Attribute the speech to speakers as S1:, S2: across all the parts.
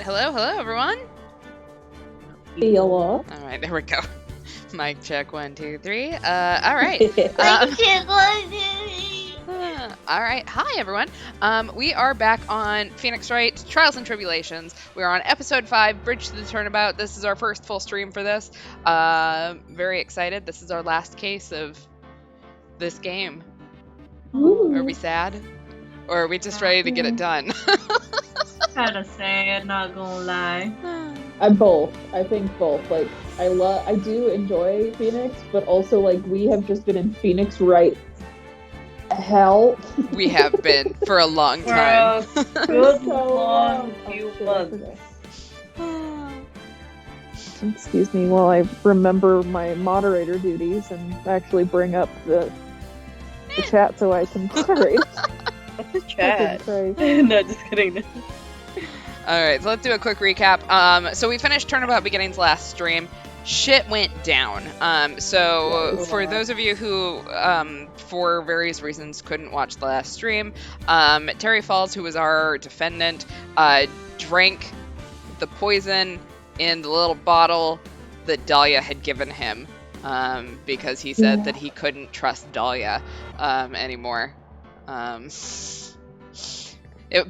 S1: Hello, everyone.
S2: Hello.
S1: All right, there we go. Mic check 1, 2, 3. All right. All right. Hi, everyone. We are back on Phoenix Wright Trials and Tribulations. We are on episode 5, Bridge to the Turnabout. This is our first full stream for this. Very excited. This is our last case of this game.
S2: Ooh.
S1: Are we sad? Or are we just ready to get it done?
S3: Kinda sad, not gonna lie.
S2: I'm both. I think both. Like, I do enjoy Phoenix, but also, like, we have just been in Phoenix Wright hell.
S1: We have been for a long time.
S3: For a good
S2: So
S3: long
S2: long.
S3: few
S2: Oh, shit, I
S3: months.
S2: forgot. Excuse me while I remember my moderator duties and actually bring up the chat so I can moderate.
S3: What's the chat?
S2: Fucking Christ.
S3: No, just kidding.
S1: Alright, so let's do a quick recap. So we finished Turnabout Beginnings last stream. Shit went down. So for those of you who, for various reasons, couldn't watch the last stream, Terry Falls, who was our defendant, drank the poison in the little bottle that Dahlia had given him, because he said that he couldn't trust Dahlia anymore.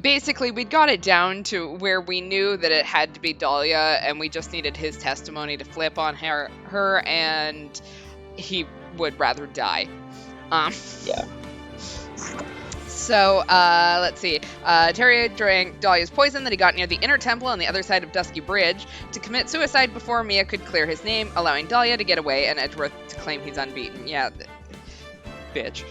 S1: Basically, we'd got it down to where we knew that it had to be Dahlia, and we just needed his testimony to flip on her, and he would rather die.
S2: Yeah.
S1: So, let's see. Terry drank Dahlia's poison that he got near the inner temple on the other side of Dusky Bridge to commit suicide before Mia could clear his name, allowing Dahlia to get away and Edgeworth to claim he's unbeaten. Yeah, bitch.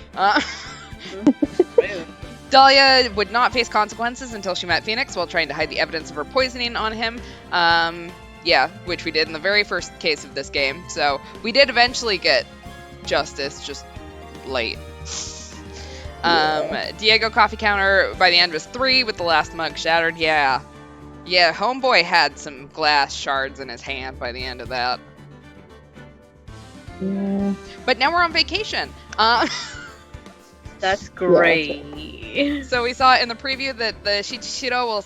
S1: Dahlia would not face consequences until she met Phoenix while trying to hide the evidence of her poisoning on him. Yeah, which we did in the very first case of this game. So we did eventually get justice, just late. Diego coffee counter by the end was 3 with the last mug shattered. Yeah, homeboy had some glass shards in his hand by the end of that.
S2: Yeah.
S1: But now we're on vacation.
S3: That's great.
S1: So we saw in the preview that the Shichiro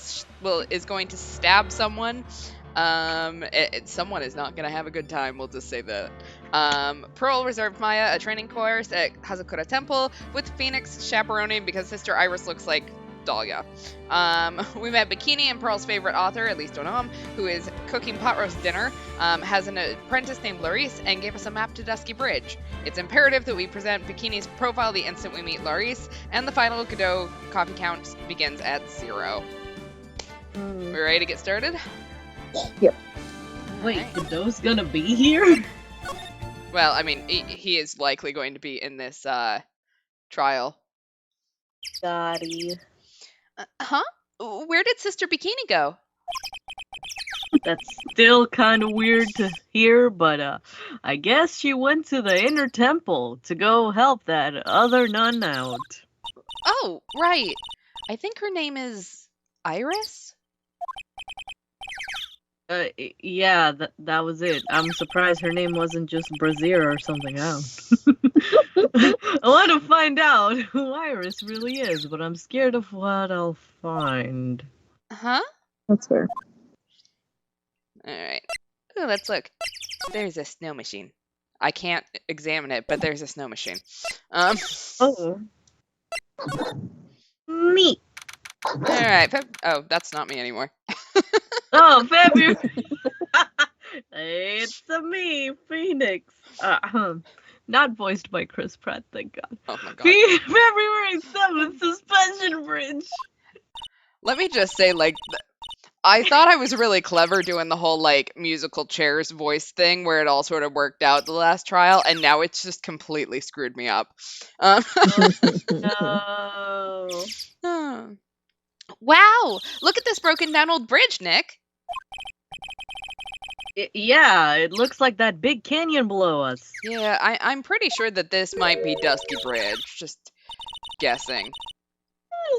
S1: is going to stab someone. Someone is not going to have a good time, we'll just say that. Pearl reserved Maya a training course at Hazakura Temple with Phoenix chaperoning because Sister Iris looks like Dahlia. We met Bikini and Pearl's favorite author, at least Onam, who is cooking pot roast dinner, has an apprentice named Laurice, and gave us a map to Dusky Bridge. It's imperative that we present Bikini's profile the instant we meet Laurice, and the final Godot coffee count begins at 0. We ready to get started?
S2: Yep.
S3: Wait, Godot's gonna be here?
S1: Well, I mean, he is likely going to be in this trial.
S3: Gotti.
S1: Huh? Where did Sister Bikini go?
S3: That's still kind of weird to hear, but I guess she went to the inner temple to go help that other nun out.
S1: Oh, right. I think her name is Iris?
S3: Yeah, that was it. I'm surprised her name wasn't just Brazier or something else. I want to find out who Iris really is, but I'm scared of what I'll find.
S1: Huh?
S2: That's fair.
S1: Alright. Oh, let's look. There's a snow machine. I can't examine it, but there's a snow machine.
S3: Oh. Me.
S1: Alright. Oh, that's not me anymore.
S3: Oh, February. It's me, Phoenix. Not voiced by Chris Pratt, thank God.
S1: Oh my god.
S3: February 7th, Suspension Bridge.
S1: Let me just say, like, I thought I was really clever doing the whole, like, musical chairs voice thing where it all sort of worked out the last trial, and now it's just completely screwed me up.
S3: No.
S1: Wow! Look at this broken down old bridge, Nick!
S3: Yeah, it looks like that big canyon below us.
S1: Yeah, I'm pretty sure that this might be Dusky Bridge. Just guessing.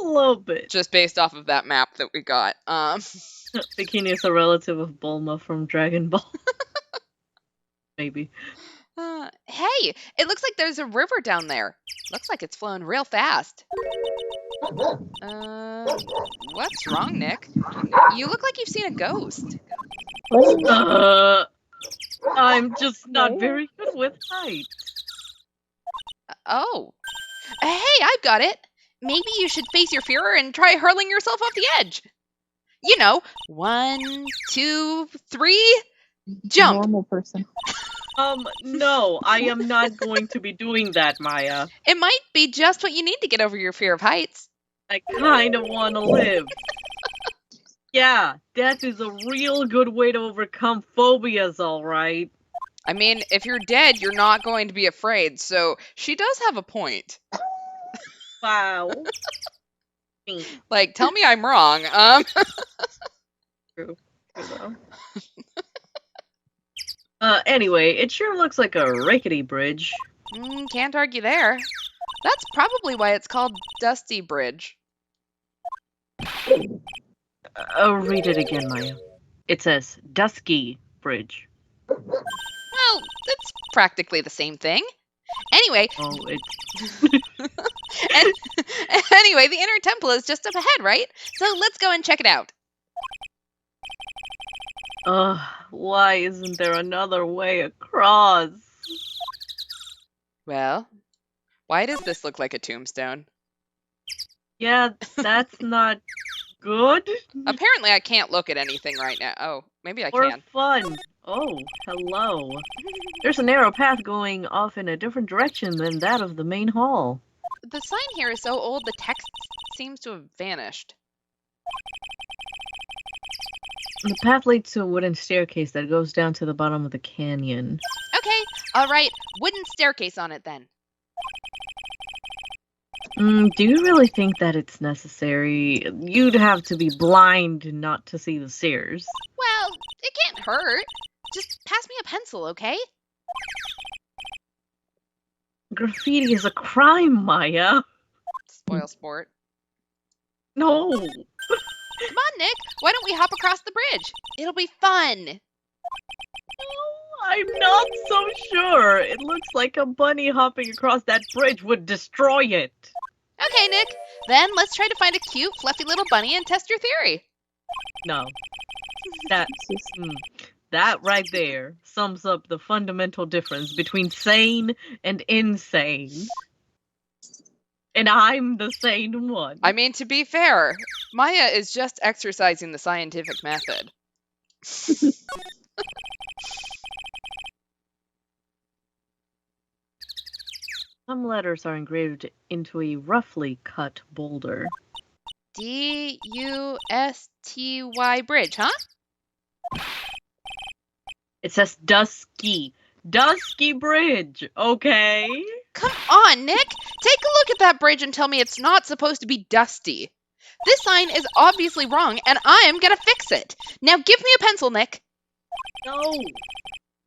S3: A little bit.
S1: Just based off of that map that we got.
S3: Bikini is a relative of Bulma from Dragon Ball. Maybe.
S1: Hey, it looks like there's a river down there. Looks like it's flowing real fast. What's wrong, Nick? You look like you've seen a ghost.
S2: What?
S3: I'm just not
S2: Maya?
S3: very good with heights.
S1: Oh. Hey, I've got it. Maybe you should face your fear and try hurling yourself off the edge. You know, 1, 2, 3, jump.
S2: Normal person.
S3: No, I am not going to be doing that, Maya.
S1: It might be just what you need to get over your fear of heights.
S3: I kind of want to live. Yeah, death is a real good way to overcome phobias, all right.
S1: I mean, if you're dead, you're not going to be afraid, so she does have a point.
S3: Wow.
S1: Like, tell me I'm wrong.
S3: True. True though. Anyway, it sure looks like a rickety bridge.
S1: Can't argue there. That's probably why it's called Dusty Bridge.
S3: Read it again, Maya. It says Dusky Bridge.
S1: Well, it's practically the same thing. Anyway,
S3: Oh, it's...
S1: anyway, the inner temple is just up ahead, right? So let's go and check it out.
S3: Why isn't there another way across?
S1: Well, why does this look like a tombstone?
S3: Yeah, that's not good.
S1: Apparently, I can't look at anything right now. Oh, maybe I
S3: Or
S1: can.
S3: fun. Oh, hello. There's a narrow path going off in a different direction than that of the main hall.
S1: The sign here is so old, the text seems to have vanished.
S3: The path leads to a wooden staircase that goes down to the bottom of the canyon.
S1: Okay, all right. Wooden staircase on it then.
S3: Do you really think that it's necessary? You'd have to be blind not to see the stairs.
S1: Well, it can't hurt. Just pass me a pencil, okay?
S3: Graffiti is a crime, Maya.
S1: Spoil sport.
S3: No.
S1: Come on, Nick. Why don't we hop across the bridge? It'll be fun.
S3: No, I'm not so sure. It looks like a bunny hopping across that bridge would destroy it.
S1: Okay, Nick. Then let's try to find a cute, fluffy little bunny and test your theory.
S3: No. That right there sums up the fundamental difference between sane and insane. And I'm the sane one.
S1: I mean, to be fair, Maya is just exercising the scientific method.
S3: Some letters are engraved into a roughly cut boulder.
S1: D-U-S-T-Y bridge, huh?
S3: It says Dusky. Dusky Bridge, okay?
S1: Come on, Nick! Take a look at that bridge and tell me it's not supposed to be dusty. This sign is obviously wrong, and I am gonna fix it. Now give me a pencil, Nick.
S3: No.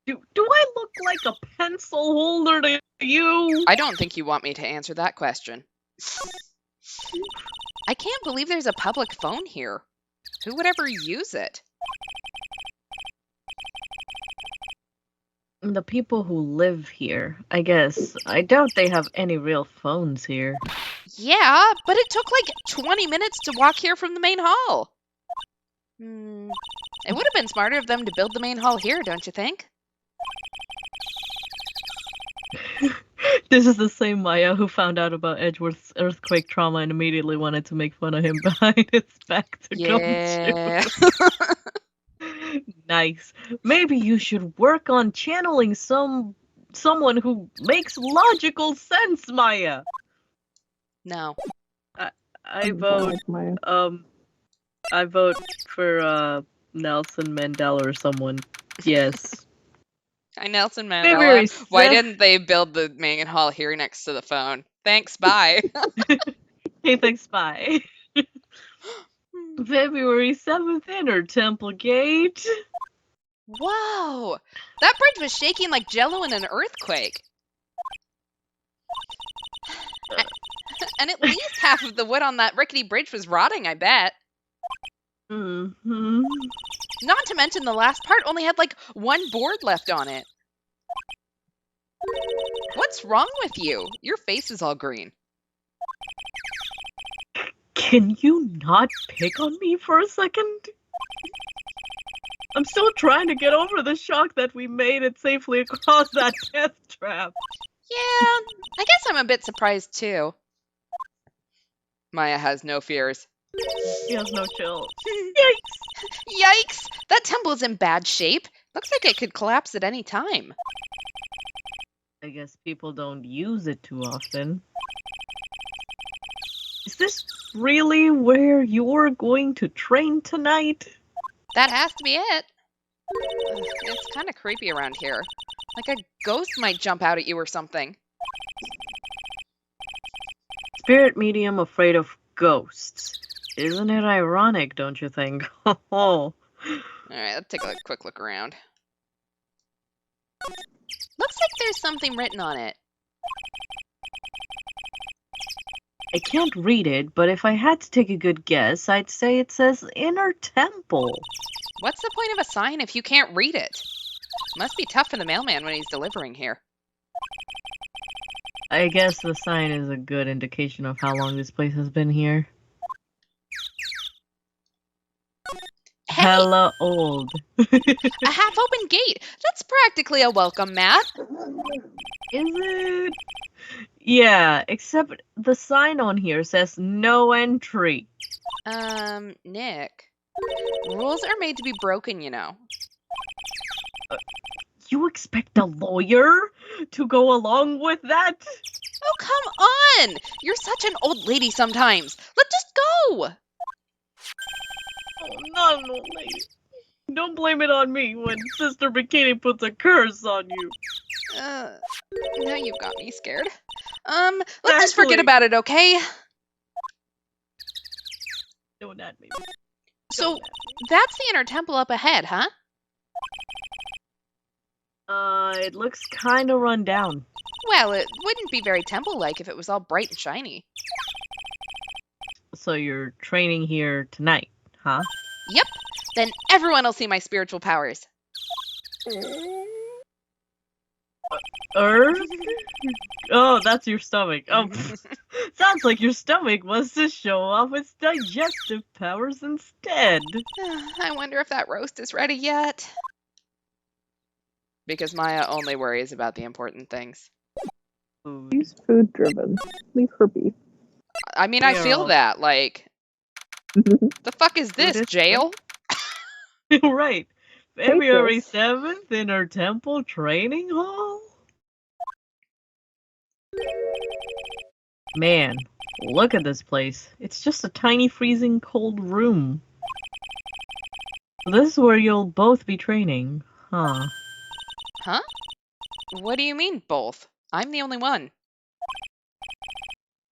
S3: Do I look like a pencil holder to you?
S1: I don't think you want me to answer that question. I can't believe there's a public phone here. Who would ever use it?
S3: The people who live here, I guess. I doubt they have any real phones here.
S1: Yeah, but it took like 20 minutes to walk here from the main hall. It would have been smarter of them to build the main hall here, don't you think?
S3: This is the same Maya who found out about Edgeworth's earthquake trauma and immediately wanted to make fun of him behind his back to
S1: Yeah.
S3: come to. Nice. Maybe you should work on channeling someone who makes logical sense, Maya.
S1: No.
S3: I vote I vote for Nelson Mandela or someone. Yes.
S1: Hi, Nelson
S3: Very
S1: Mandela. Why
S3: sad.
S1: didn't they build the main hall here next to the phone? Thanks, bye.
S3: Hey, thanks, bye. February 7th, Inner Temple Gate.
S1: Whoa! That bridge was shaking like jello in an earthquake. And at least half of the wood on that rickety bridge was rotting, I bet.
S3: Mm-hmm.
S1: Not to mention the last part only had like one board left on it. What's wrong with you? Your face is all green.
S3: Can you not pick on me for a second? I'm still trying to get over the shock that we made it safely across that death trap.
S1: Yeah, I guess I'm a bit surprised too. Maya has no fears.
S3: He has no chill. Yikes!
S1: Yikes! That temple is in bad shape. Looks like it could collapse at any time.
S3: I guess people don't use it too often. Is this really where you're going to train tonight?
S1: That has to be it. Ugh, it's kind of creepy around here. Like a ghost might jump out at you or something.
S3: Spirit medium afraid of ghosts. Isn't it ironic, don't you think? Oh.
S1: Alright, let's take a quick look around. Looks like there's something written on it.
S3: I can't read it, but if I had to take a good guess, I'd say it says Inner Temple.
S1: What's the point of a sign if you can't read it? Must be tough for the mailman when he's delivering here.
S3: I guess the sign is a good indication of how long this place has been here.
S1: Hey,
S3: Hella old.
S1: a half-open gate. That's practically a welcome mat.
S3: Is it? Yeah, except the sign on here says no entry.
S1: Nick. Rules are made to be broken, you know.
S3: You expect a lawyer to go along with that?
S1: Oh, come on! You're such an old lady sometimes. Let's just go!
S3: Oh, not an old lady. Don't blame it on me when Sister Bikini puts a curse on you.
S1: Now you've got me scared. Let's just forget
S3: Exactly.
S1: about it, okay?
S3: Don't at me.
S1: So,
S3: Don't at me.
S1: that's the inner temple up ahead, huh?
S3: It looks kind of run down.
S1: Well, it wouldn't be very temple-like if it was all bright and shiny.
S3: So you're training here tonight, huh?
S1: Yep. Then everyone will see my spiritual powers.
S3: Oh, that's your stomach. Oh, sounds like your stomach wants to show off its digestive powers instead.
S1: I wonder if that roast is ready yet. Because Maya only worries about the important things.
S3: Food.
S2: She's food driven. Leave her be.
S1: I mean, I
S3: We are
S1: feel
S3: all-
S1: that. Like, the fuck is this,
S3: is
S1: jail?
S3: Right. February
S2: this.
S3: 7th in our temple training hall? Man, look at this place. It's just a tiny freezing cold room. This is where you'll both be training, huh?
S1: Huh? What do you mean, both? I'm the only one.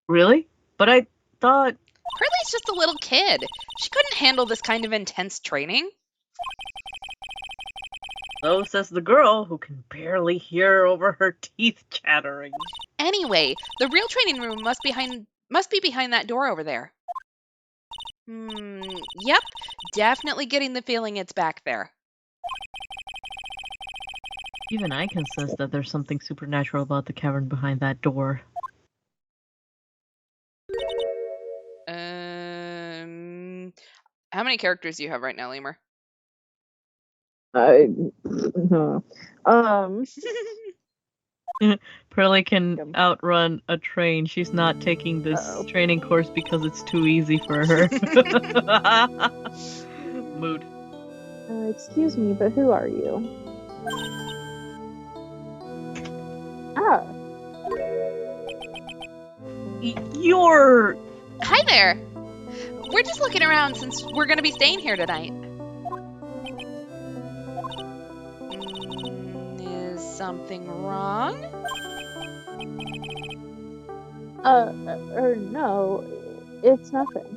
S3: Really? But I thought...
S1: Hurley's just a little kid. She couldn't handle this kind of intense training.
S3: So says the girl who can barely hear over her teeth chattering.
S1: Anyway, the real training room must be behind that door over there. Yep. Definitely getting the feeling it's back there.
S3: Even I can sense that there's something supernatural about the cavern behind that door.
S1: How many characters do you have right now, Lemur?
S3: Pearly can outrun a train. She's not taking this training course because it's too easy for her. Mood.
S2: Excuse me, but who are you? Ah,
S3: You're...
S1: Hi there. We're just looking around since we're going to be staying here tonight. Is something wrong?
S2: no, it's nothing.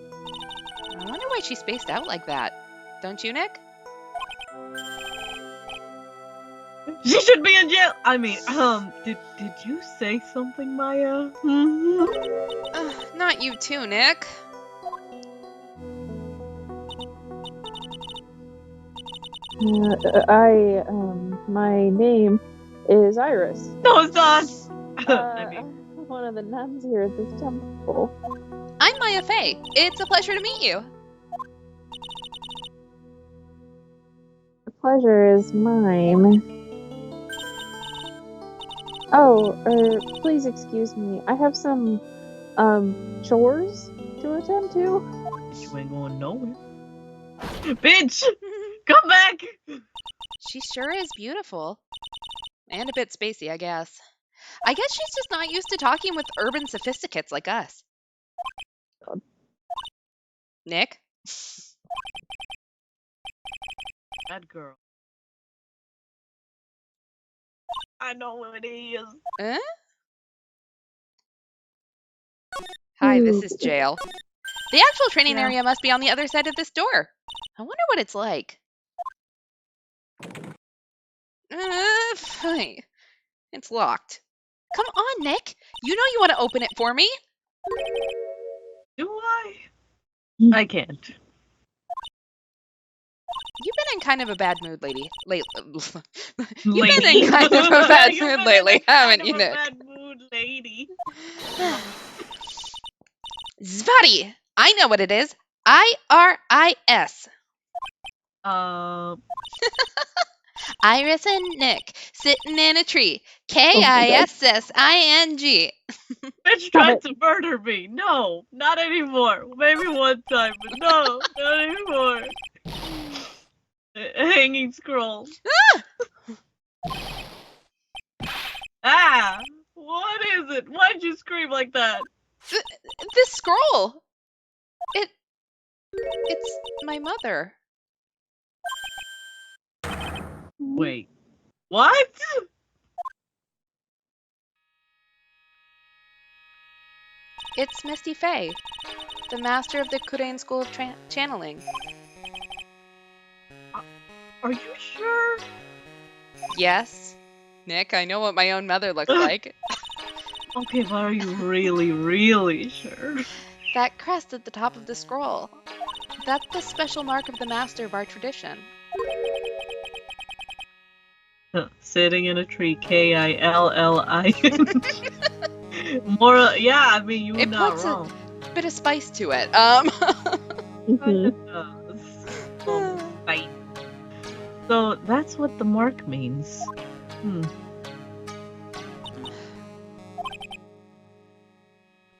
S1: I wonder why she spaced out like that. Don't you, Nick?
S3: She should be in jail! I mean, did you say something, Maya?
S1: Not you too, Nick.
S2: My name is Iris.
S3: No, it's not. I mean,
S2: One of the nuns here at this temple.
S1: I'm Maya Fey. It's a pleasure to meet you.
S2: The pleasure is mine. Oh, please excuse me. I have some, chores to attend to.
S3: you ain't going nowhere. Bitch, come back.
S1: She sure is beautiful. And a bit spacey, I guess. I guess she's just not used to talking with urban sophisticates like us.
S2: God.
S1: Nick?
S3: That girl. I know what it is.
S1: Eh? Hi, this
S2: Ooh.
S1: is jail. The actual training
S3: Yeah.
S1: area must be on the other side of this door. I wonder what it's like. Fine. It's locked. Come on, Nick. You know you want to open it for me.
S3: Do I? I can't.
S1: You've been in kind of a bad mood, lady. You've
S3: Lady.
S1: been in kind of a bad
S3: You've
S1: mood
S3: been
S1: lately,
S3: in
S1: haven't
S3: kind
S1: you,
S3: of a
S1: Nick?
S3: bad mood, lady.
S1: Zvati! I know what it is. IRIS. Iris and Nick sitting in a tree. KISSING.
S3: Bitch tried to murder me. No, not anymore. Maybe one time, but no, not anymore. Hanging scroll. Ah! What is it? Why'd you scream like that?
S1: This scroll. It's my mother.
S3: Wait. What?
S1: It's Misty Fey, the master of the Kurain School of Channeling.
S3: Are you sure?
S1: Yes. Nick, I know what my own mother looks like.
S3: Okay, but are you really, really sure?
S1: That crest at the top of the scroll. That's the special mark of the master of our tradition.
S3: Sitting in a tree, KILLIN. More, yeah, I mean, you were
S1: It
S3: not
S1: puts
S3: wrong.
S1: a bit of spice to it.
S2: Mhm.
S3: Spice. So that's what the mark means.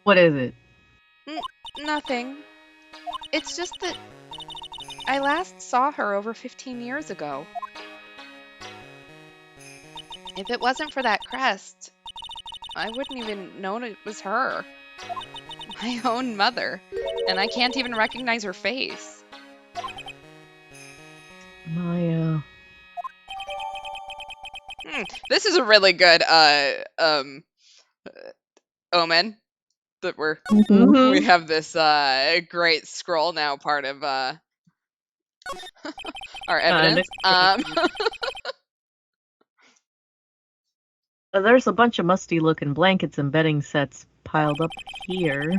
S3: What is it?
S1: Nothing. It's just that I last saw her over 15 years ago. If it wasn't for that crest, I wouldn't even known it was her. My own mother. And I can't even recognize her face.
S3: Maya.
S1: This is a really good omen that we
S3: Mhm.
S1: have this great scroll now part of our evidence.
S3: There's a bunch of musty looking blankets and bedding sets piled up here.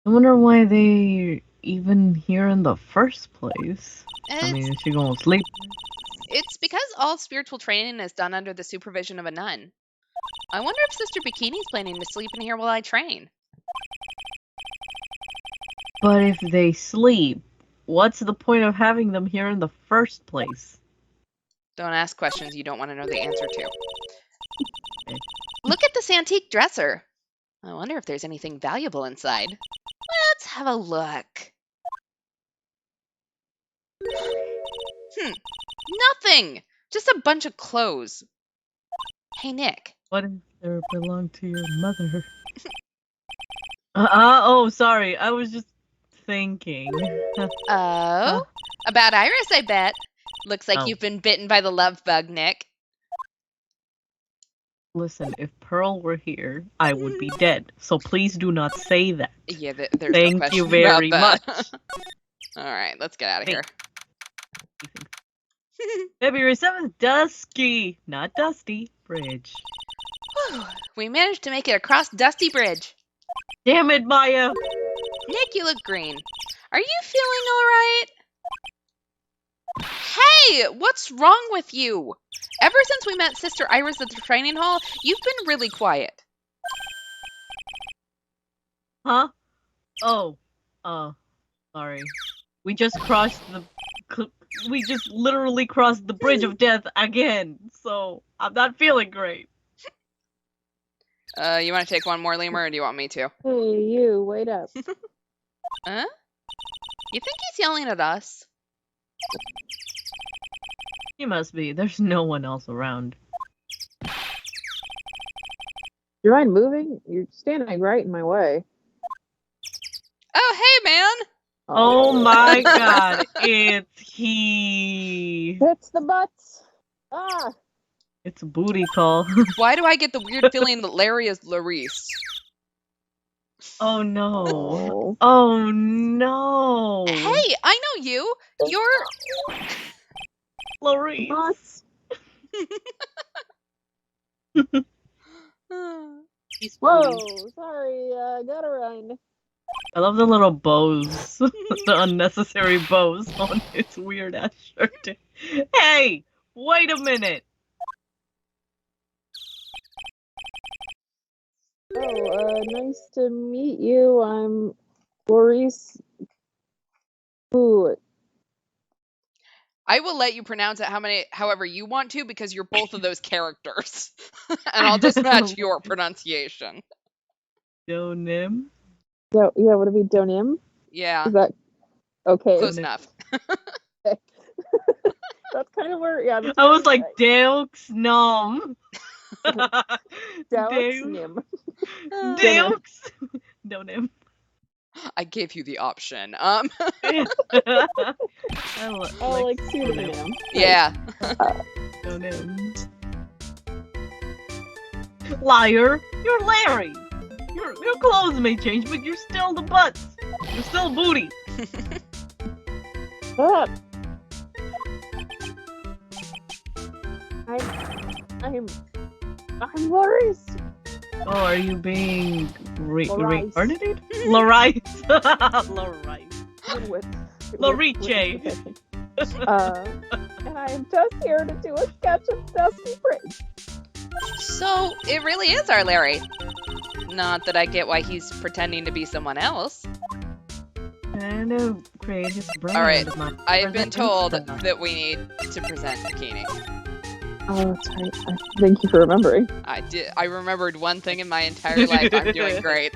S3: I wonder why they even here in the first place. I mean, is she gonna sleep?
S1: It's because all spiritual training is done under the supervision of a nun. I wonder if Sister Bikini's planning to sleep in here while I train.
S3: But if they sleep, what's the point of having them here in the first place?
S1: Don't ask questions you don't want to know the answer to.
S3: Okay.
S1: Look at this antique dresser. I wonder if there's anything valuable inside. Let's have a look. Nothing! Just a bunch of clothes. Hey, Nick.
S3: What if they belong to your mother? Oh, sorry. I was just thinking.
S1: Oh? About Iris, I bet. Looks like you've been bitten by the love bug, Nick.
S3: Listen, if Pearl were here, I would be dead. So please do not say that.
S1: Yeah, there's
S3: Thank
S1: no question
S3: you very
S1: about
S3: much.
S1: that. All right, let's get out of here.
S3: February 7th, Dusky, not Dusty, Bridge.
S1: Whew, we managed to make it across Dusty Bridge.
S3: Damn it, Maya!
S1: Nick, you look green. Are you feeling all right? Hey, what's wrong with you? ever since we met Sister Iris at the training hall, you've been really quiet.
S3: Huh? Oh. Sorry. We just literally crossed the bridge of death again, so I'm not feeling great.
S1: You want to take one more, Lemur, or do you want me to?
S2: Hey, you, wait up.
S1: Huh? You think he's yelling at us?
S3: He must be. There's no one else around.
S2: Do you mind moving? You're standing right in my way.
S1: Oh, hey, man!
S3: Oh my god, it's he.
S2: It's the butts. Ah.
S3: It's a booty call.
S1: Why do I get the weird feeling that Larry is Larice?
S3: Oh no.
S2: Oh.
S3: Oh no.
S1: Hey, I know you! You're...
S3: Clarice. He's
S2: Whoa,
S3: booty.
S2: sorry, gotta run.
S3: I love the little bows. The unnecessary bows on his weird ass shirt. Hey! Wait a minute!
S2: Oh, nice to meet you. I'm Maurice. Ooh,
S1: I will let you pronounce it however you want to, because you're both of those characters. And I'll just match your pronunciation.
S3: Donim?
S2: so, yeah, would it be Donim?
S1: Yeah,
S2: Is that okay?
S1: close enough.
S2: That's kind of where, yeah.
S3: I was like, Deux nom.
S2: Donim.
S3: Deux. Donim.
S1: I gave you the option.
S2: Oh, like pseudonym.
S1: Yeah.
S3: Donim. Liar! You're Larry! Your clothes may change, but you're still the butts! You're still booty!
S2: Shut up. I'm Maurice.
S3: Oh, are you being
S2: Larice.
S3: reincarnated? Larice. Larice. Larice.
S2: And I am just here to do a sketch of Dusty Bridge.
S1: So, it really is our Larry. Not that I get why he's pretending to be someone else.
S3: And create his brand.
S1: Alright, I have been told that we need to present Bikini.
S2: Oh, that's right. Thank you for remembering.
S1: I remembered one thing in my entire life. I'm doing great.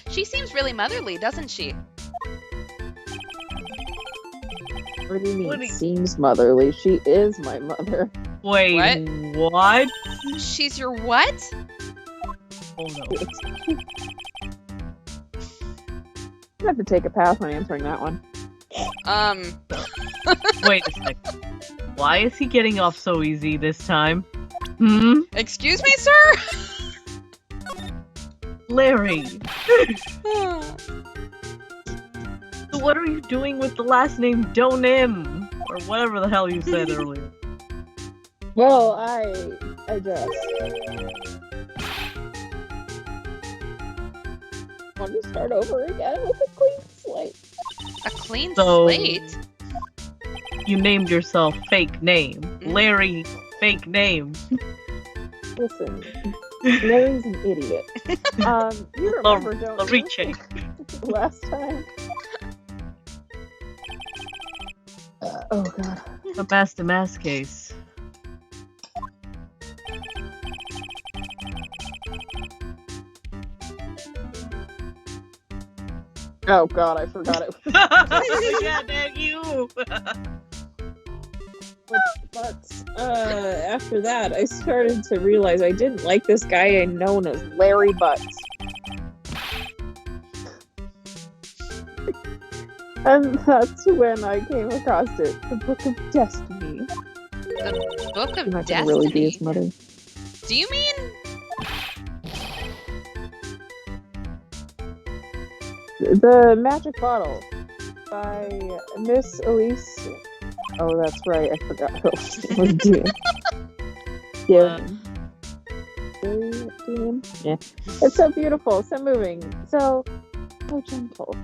S1: She seems really motherly, doesn't she?
S2: What do you mean? Seems motherly. She is my mother.
S3: Wait, what?
S1: She's your what?
S3: Oh no.
S2: I have to take a pass on answering that one.
S3: Wait a second. Why is he getting off so easy this time?
S1: Excuse me, sir?
S3: Larry. So what are you doing with the last name Donim? Or whatever the hell you said earlier.
S2: Well, I just want to start over again with a clean slate.
S1: A clean
S3: So-
S1: slate?
S3: You named yourself fake name. Larry fake name.
S2: Listen, Larry's an idiot. You remember, don't you?
S3: Larice.
S2: Last time. Oh god.
S3: A mass case.
S2: Oh god, I forgot it.
S3: Yeah, dang you.
S2: But after that, I started to realize I didn't like this guy known as Larry Butts. And that's when I came across it, the Book of Destiny.
S1: The Book of
S2: I'm not gonna
S1: Destiny?
S2: really be his mother.
S1: Do you mean...
S2: The Magic Bottle by Miss Elise. Oh, that's right. I forgot her name. Yeah. It's so beautiful, so moving, so gentle.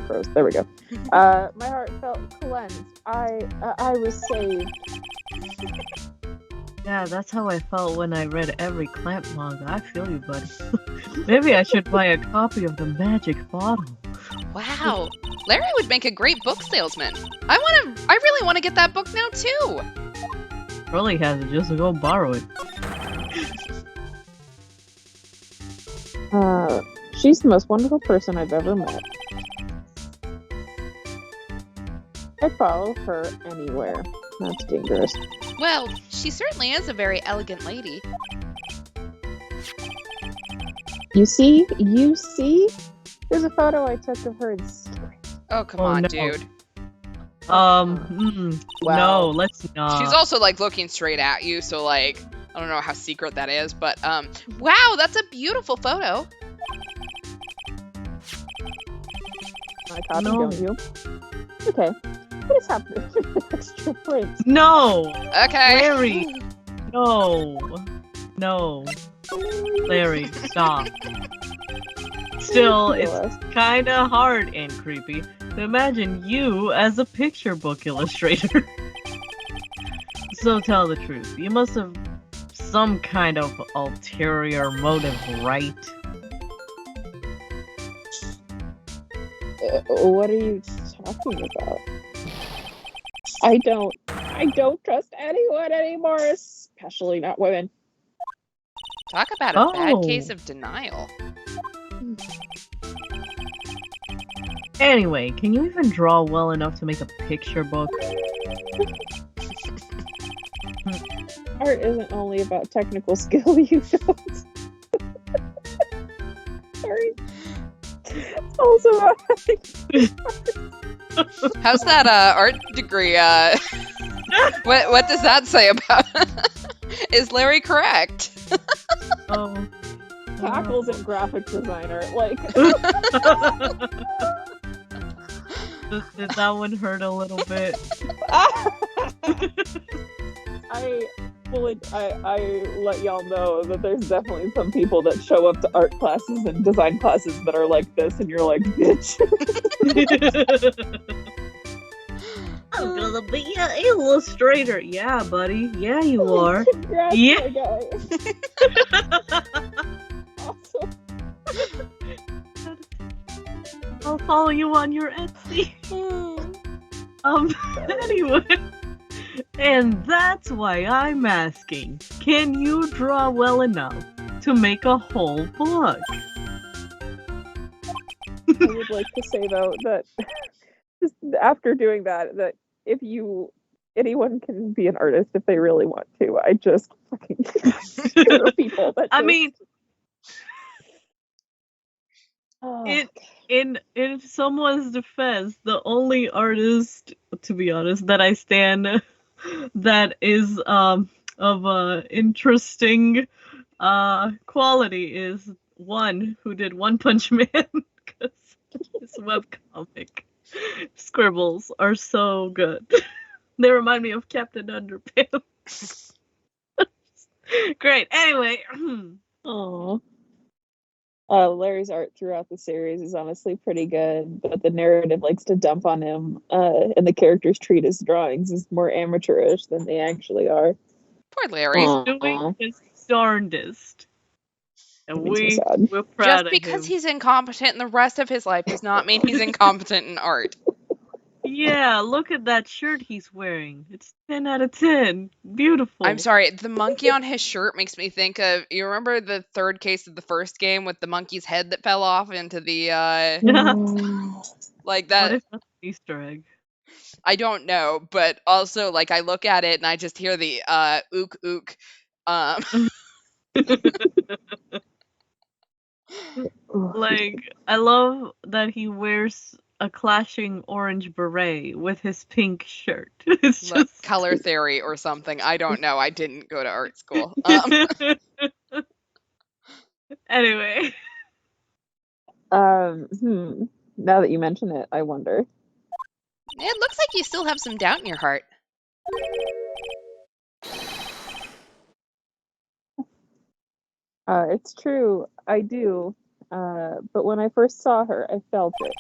S2: froze. There we go. My heart felt cleansed. I was saved.
S3: Yeah, that's how I felt when I read every Clamp manga. I feel you, buddy. Maybe I should buy a copy of the Magic Bottle.
S1: Wow, Larry would make a great book salesman. I really want to get that book now too.
S3: Probably has it, just go borrow it.
S2: She's the most wonderful person I've ever met. I'd follow her anywhere. That's dangerous.
S1: Well, she certainly is a very elegant lady.
S2: You see? There's a photo I took of her in secret.
S1: Oh, come
S3: Oh,
S1: on,
S3: no.
S1: dude.
S2: Wow.
S3: No, let's not.
S1: She's also, like, looking straight at you, so, like, I don't know how secret that is, but, wow, that's a beautiful photo.
S2: My copy,
S3: No.
S2: don't you? Okay. What is happening? Extra prints.
S3: No!
S1: Okay.
S3: Larry! No! No. Larry, stop. Still, it's kinda hard and creepy to imagine you as a picture book illustrator. So tell the truth, you must have some kind of ulterior motive, right?
S2: What are you talking about? I don't trust anyone anymore, especially not women.
S1: Talk about a bad
S3: Oh.
S1: case of denial.
S3: Anyway, can you even draw well enough to make a picture book?
S2: Art isn't only about technical skill, you don't. Sorry. It's also about
S1: How's that art degree? What does that say about? Is Larry correct?
S3: Oh.
S2: tackles and graphic designer. Like,
S3: Did that one hurt a little bit?
S2: I let y'all know that there's definitely some people that show up to art classes and design classes that are like this, and you're like, bitch.
S3: I'm gonna be an illustrator. Yeah, buddy. Yeah, you are.
S2: Congrats,
S3: Yeah.
S2: my guy. Awesome.
S3: I'll follow you on your Etsy. Anyway. And that's why I'm asking, can you draw well enough to make a whole book?
S2: I would like to say though that just after doing that anyone can be an artist if they really want to. I just fucking scare people that
S3: I
S2: just-
S3: mean,
S2: Oh,
S3: in someone's defense, the only artist, to be honest, that I stand that is of interesting quality is one who did One Punch Man, because his webcomic scribbles are so good. They remind me of Captain Underpants. Great. Anyway.
S2: Aw. Larry's art throughout the series is honestly pretty good, but the narrative likes to dump on him, and the characters treat his drawings as more amateurish than they actually are.
S1: Poor Larry.
S3: He's
S2: Aw.
S3: doing his darndest. And
S2: Makes me sad.
S3: we're proud
S1: Just
S3: of
S1: because
S3: him.
S1: he's incompetent in the rest of his life does not mean he's incompetent in art.
S3: Yeah, look at that shirt he's wearing. It's 10 out of 10. Beautiful.
S1: I'm sorry, the monkey on his shirt makes me think of, you remember the third case of the first game with the monkey's head that fell off into the, like
S3: What
S1: that,
S3: if that's an Easter egg?
S1: I don't know, but also, like, I look at it and I just hear the, ook ook,
S3: Like, I love that he wears a clashing orange beret with his pink shirt. It's
S1: like
S3: just
S1: color theory or something, I don't know, I didn't go to art school.
S3: Anyway.
S2: Now that you mention it, I wonder.
S1: It looks like you still have some doubt in your heart.
S2: It's true, I do. But when I first saw her, I felt it.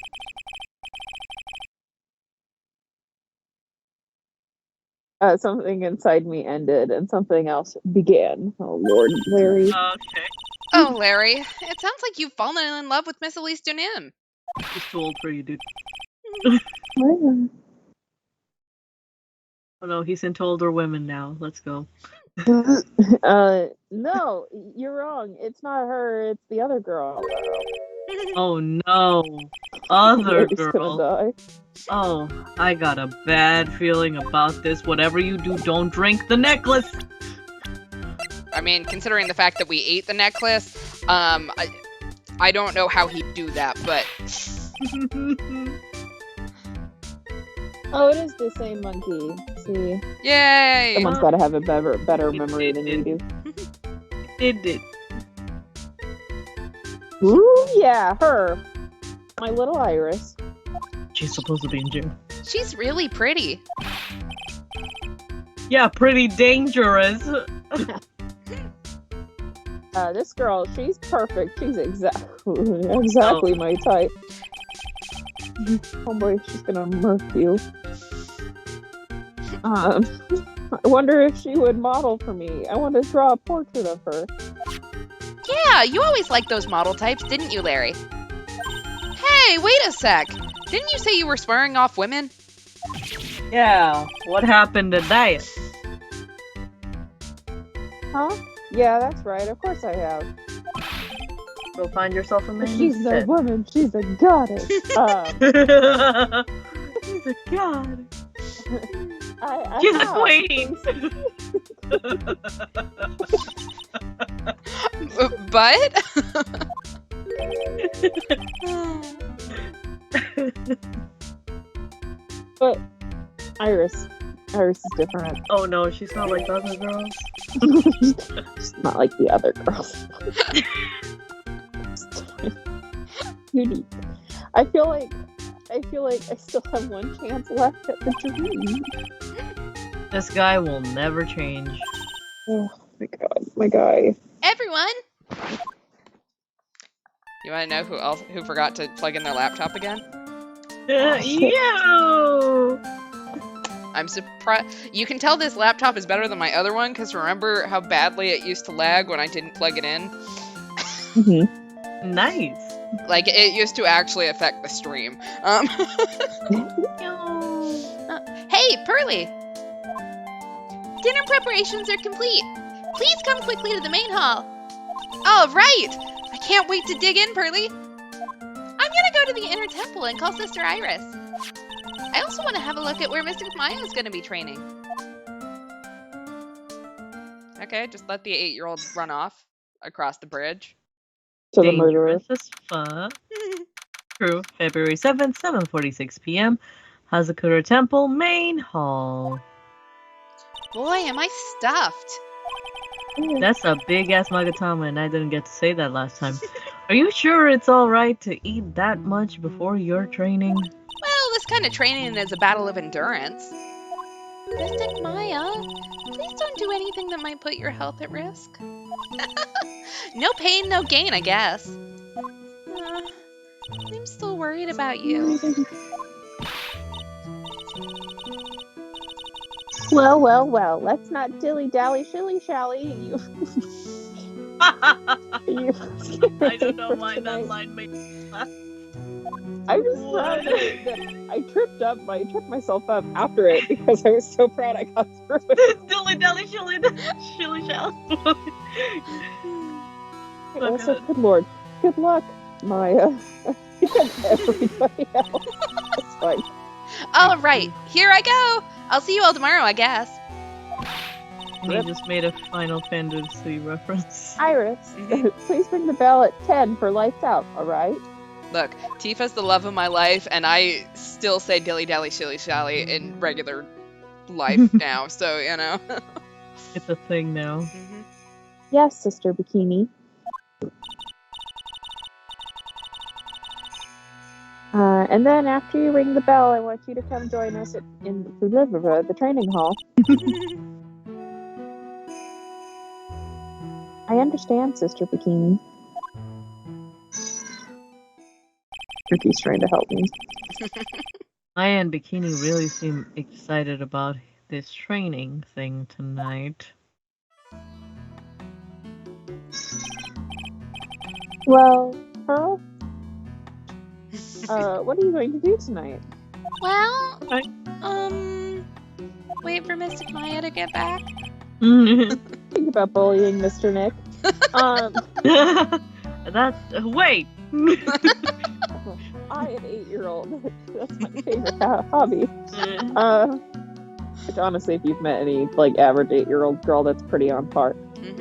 S2: Something inside me ended and something else began. Oh Lord, Larry.
S3: Okay.
S1: Oh, Larry, it sounds like you've fallen in love with Miss Elise Dunim.
S3: He's too old for you, dude. Oh no, he's into older women now. Let's go.
S2: No, you're wrong. It's not her. It's the other girl.
S3: Oh no. Other
S2: Larry's gonna
S3: girl.
S2: die.
S3: Oh, I got a bad feeling about this. Whatever you do, don't drink the necklace.
S1: I mean, considering the fact that we ate the necklace, I don't know how he'd do that, but
S2: Oh, it is the same monkey. See,
S1: yay!
S2: someone's got to have a better memory than you do.
S3: It did.
S2: Ooh, yeah, her. My little Iris.
S3: She's supposed to be in jail.
S1: She's really pretty.
S3: Yeah, pretty dangerous.
S2: This girl, she's perfect. She's exactly my type. Oh boy, she's gonna murk you. I wonder if she would model for me. I want to draw a portrait of her.
S1: Yeah, you always liked those model types, didn't you, Larry? Hey, wait a sec. Didn't you say you were swearing off women?
S3: Yeah, what happened to that?
S2: Huh? Yeah, that's right. Of course I have.
S3: Go find yourself a man.
S2: She's a
S3: instead.
S2: woman. She's a goddess.
S3: She's a god.
S2: I
S3: She's a
S2: have.
S3: queen.
S1: But?
S2: But Iris is different.
S3: Oh no, she's not like the other girls.
S2: She's not like the other girls. Unique. I feel like I still have one chance left at the dream.
S3: This guy will never change.
S2: Oh my god, my guy.
S1: Everyone! You want to know who forgot to plug in their laptop again?
S3: You!
S1: I'm surprised. You can tell this laptop is better than my other one, because remember how badly it used to lag when I didn't plug it in?
S2: Mm-hmm.
S3: Nice.
S1: Like, it used to actually affect the stream. Hey, Pearly! Dinner preparations are complete. Please come quickly to the main hall. All right! I can't wait to dig in, Pearly. I'm gonna go to the inner temple and call Sister Iris. I also want to have a look at where Mystic Maya is gonna be training. Okay, just let the 8-year-old run off across the bridge.
S2: To the murderer.
S3: Dangerous as fuck. True. February 7th, 7:46 p.m. Hazakura Temple, main hall.
S1: Boy, am I stuffed.
S3: That's a big ass Magatama, and I didn't get to say that last time. Are you sure it's alright to eat that much before your training?
S1: Well, this kind of training is a battle of endurance. Mystic Maya, please don't do anything that might put your health at risk. No pain, no gain, I guess. I'm still worried about you.
S2: Well, let's not dilly-dally, shilly-shally.
S3: I don't know why that line made me laugh.
S2: I was proud that I tripped myself up after it because I was so proud I got through it.
S3: Dilly dally shilly shall.
S2: Also, good lord, good luck, Maya, and everybody else. It's fine.
S1: All right, here I go. I'll see you all tomorrow, I guess.
S3: We just made a Final Fantasy reference.
S2: Iris, please ring the bell at 10 for lights out, alright?
S1: Look, Tifa's the love of my life, and I still say dilly dally shilly shally in regular life now, so, you know.
S3: It's a thing now.
S2: Yes, Sister Bikini. And then after you ring the bell, I want you to come join us in the training hall. I understand, Sister Bikini. Ricky's trying to help me.
S3: Maya and Bikini really seem excited about this training thing tonight.
S2: Well, Pearl, what are you going to do tonight?
S1: Well,
S3: Right.
S1: wait for Mystic Maya to get back.
S2: Think about bullying Mr. Nick.
S3: Wait!
S2: I am 8-year-old. That's my favorite hobby. Which honestly, if you've met any like average 8-year-old girl, that's pretty on par. You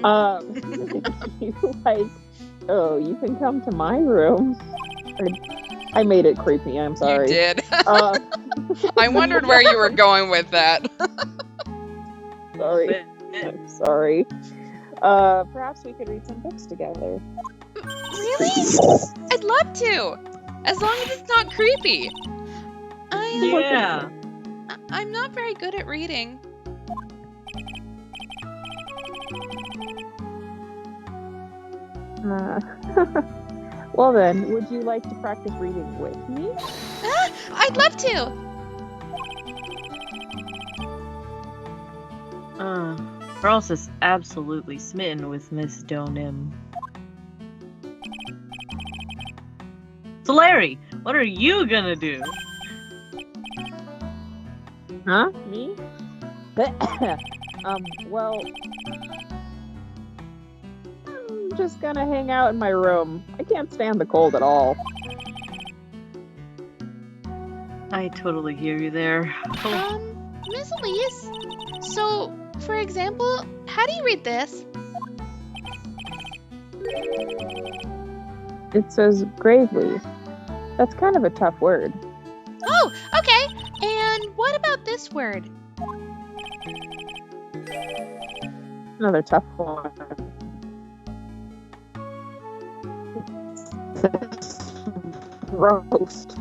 S2: you can come to my room. I made it creepy. I'm sorry.
S1: You did. I wondered where you were going with that.
S2: Sorry. I'm sorry. Perhaps we could read some books together.
S1: Really? I'd love to. As long as it's not creepy. I'm not very good at reading.
S2: Well then, would you like to practice reading with me?
S1: I'd love to.
S3: Ross is absolutely smitten with Miss Donim. So Larry, what are you gonna do?
S2: Huh? Me? Well, I'm just gonna hang out in my room. I can't stand the cold at all.
S3: I totally hear you there.
S1: Miss Elise, so, for example, how do you read this?
S2: It says gravely. That's kind of a tough word.
S1: Oh, okay. And what about this word?
S2: Another tough one. Roast.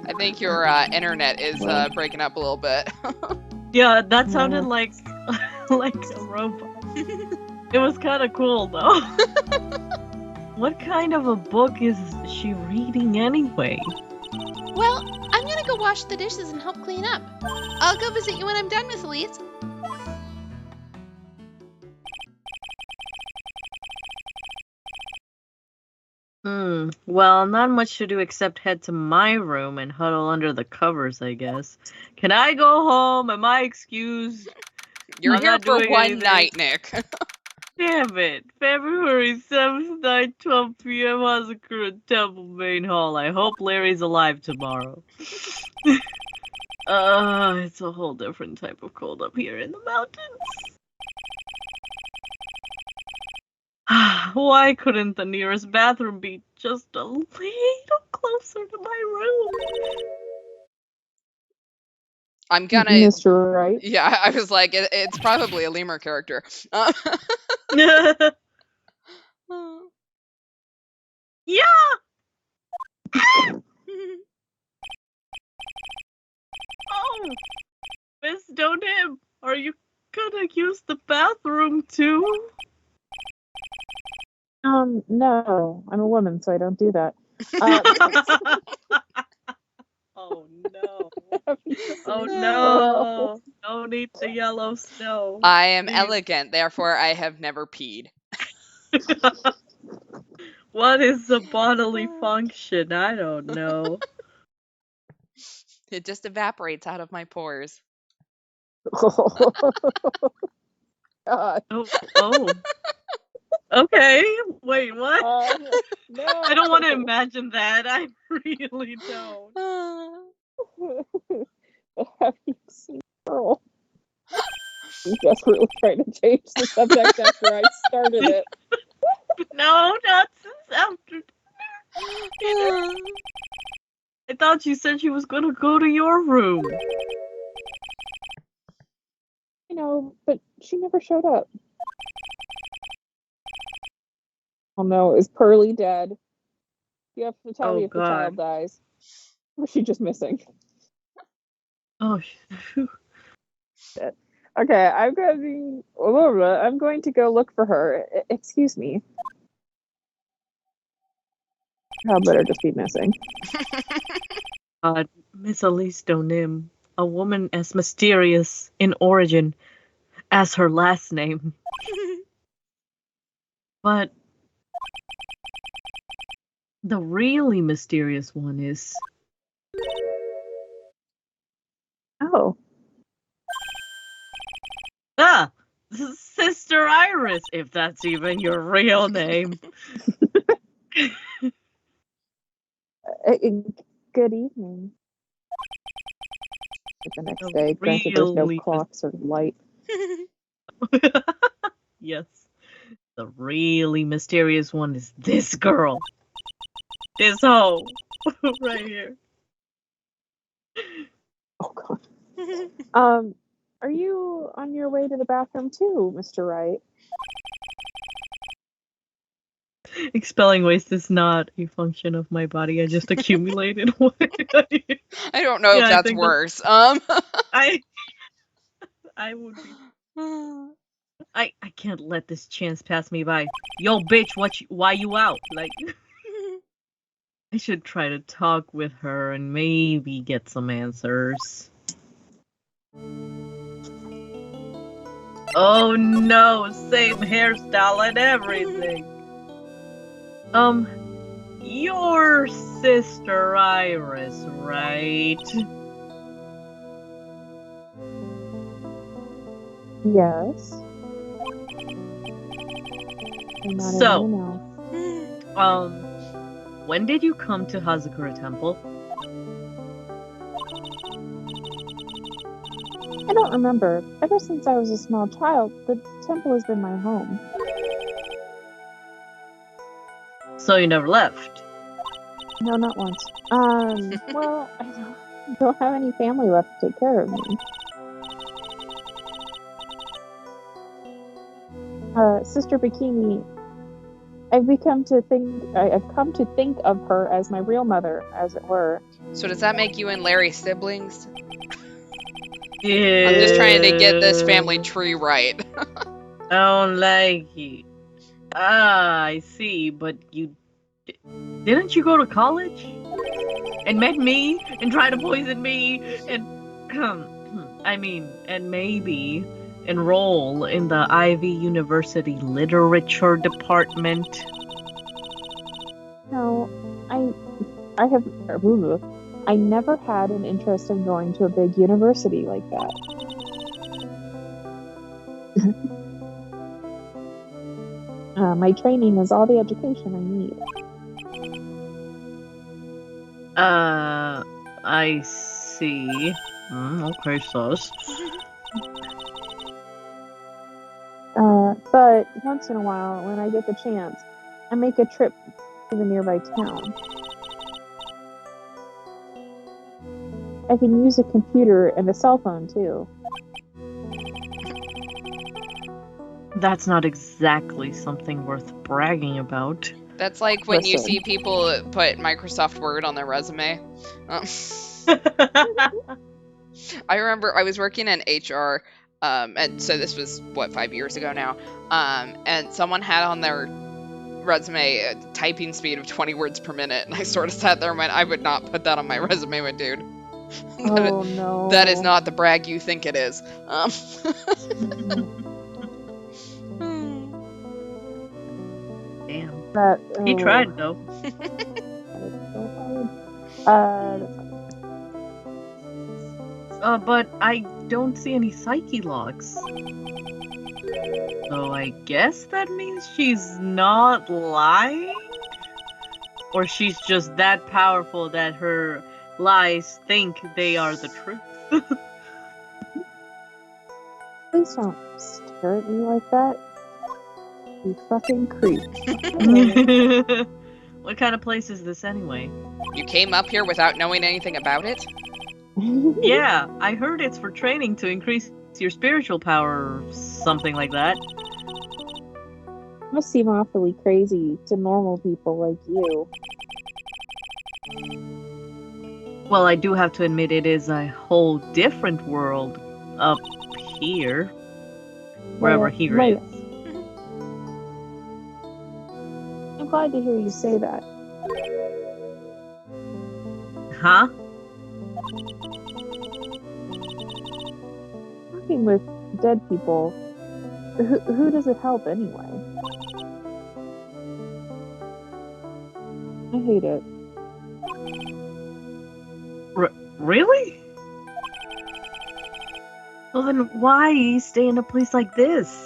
S1: I think your internet is breaking up a little bit.
S3: Yeah, that sounded like like a robot. It was kind of cool though. What kind of a book is she reading anyway?
S1: Well, I'm gonna go wash the dishes and help clean up. I'll go visit you when I'm done, Miss Elise.
S3: Well, not much to do except head to my room and huddle under the covers, I guess. Can I go home? Am I excused?
S1: You're
S3: I'm
S1: here
S3: not
S1: for
S3: doing
S1: one
S3: anything.
S1: night, Nick.
S3: Damn it. February 7th, night, 12 p.m. Hazakura at Temple Main Hall. I hope Larry's alive tomorrow. It's a whole different type of cold up here in the mountains. Why couldn't the nearest bathroom be just a little closer to my room?
S1: I'm gonna...
S2: Mr. Right?
S1: Yeah, I was like, it's probably a lemur character.
S3: Yeah! Oh! Miss Donim, are you gonna use the bathroom too?
S2: No. I'm a woman, so I don't do that.
S3: Oh no.
S2: Have you
S3: Oh
S2: seen
S3: no. Don't eat the yellow snow.
S1: I am
S3: Please.
S1: elegant, therefore I have never peed.
S3: What is the bodily function? I don't know.
S1: It just evaporates out of my pores.
S2: Pearl? God.
S3: Oh. Okay. Wait, what?
S2: No.
S3: I don't want to imagine that. I really don't.
S2: Have you seen Pearl? I'm desperately trying to change the subject after I started it.
S3: No, not since after. I thought you said she was gonna go to your room.
S2: I know, but she never showed up. Oh no, is Pearly dead? You have to tell me if the child dies. Or is she just missing?
S3: Oh,
S2: Shit. Okay, I'm going to go look for her. Excuse me. How better just be missing?
S3: Miss Elise Donim. a woman as mysterious in origin as her last name. But the really mysterious one is...
S2: Oh.
S3: Ah! Sister Iris, if that's even your real name.
S2: Good evening. The next day, granted there's no
S3: Really
S2: clocks or light.
S3: Yes. The really mysterious one is this girl. This hoe. Right here.
S2: Oh god. Are you on your way to the bathroom too, Mr. Wright?
S3: Expelling waste is not a function of my body. I just accumulated one.
S1: I don't know if
S3: I
S1: that's
S3: think
S1: worse.
S3: I would be. I can't let this chance pass me by. Yo, bitch, why you out? Like, I should try to talk with her and maybe get some answers. Oh no, same hairstyle and everything. Your sister Iris, right?
S2: Yes. I'm not
S3: So,
S2: anyone else.
S3: when did you come to Hazakura Temple?
S2: I don't remember. Ever since I was a small child, the temple has been my home.
S3: So you never left?
S2: No, not once. Well, I don't have any family left to take care of me. Sister Bikini, I've come to think of her as my real mother, as it were.
S1: So does that make you and Larry siblings?
S3: Yeah.
S1: I'm just trying to get this family tree right.
S3: I don't like it. Ah, I see, but didn't you go to college? And met me, and tried to poison me, and... and maybe enroll in the Ivy University Literature Department?
S2: No, I never had an interest in going to a big university like that. My training is all the education I need.
S3: I see. Okay, sus.
S2: But once in a while, when I get the chance, I make a trip to the nearby town. I can use a computer and a cell phone too.
S3: That's not exactly something worth bragging about.
S1: That's like when you
S2: Listen.
S1: see people put Microsoft Word on their resume. I remember I was working in HR, and so this was, 5 years ago now, and someone had on their resume a typing speed of 20 words per minute, and I sort of sat there and went, I would not put that on my resume, my dude.
S2: Oh no.
S1: That is not the brag you think it is.
S3: Damn. He tried, though. But I don't see any psyche logs. So I guess that means she's not lying? Or she's just that powerful that her lies think they are the truth?
S2: Please don't stare at me like that. You fucking creep.
S3: What kind of place is this anyway?
S1: You came up here without knowing anything about it?
S3: Yeah, I heard it's for training to increase your spiritual power or something like that.
S2: Must seem awfully crazy to normal people like you.
S3: Well, I do have to admit it is a whole different world up here. Wherever here
S2: right.
S3: is.
S2: I'm glad to hear you say that.
S3: Huh?
S2: Working with dead people, who does it help anyway? I hate it.
S3: Really? Well, then why stay in a place like this?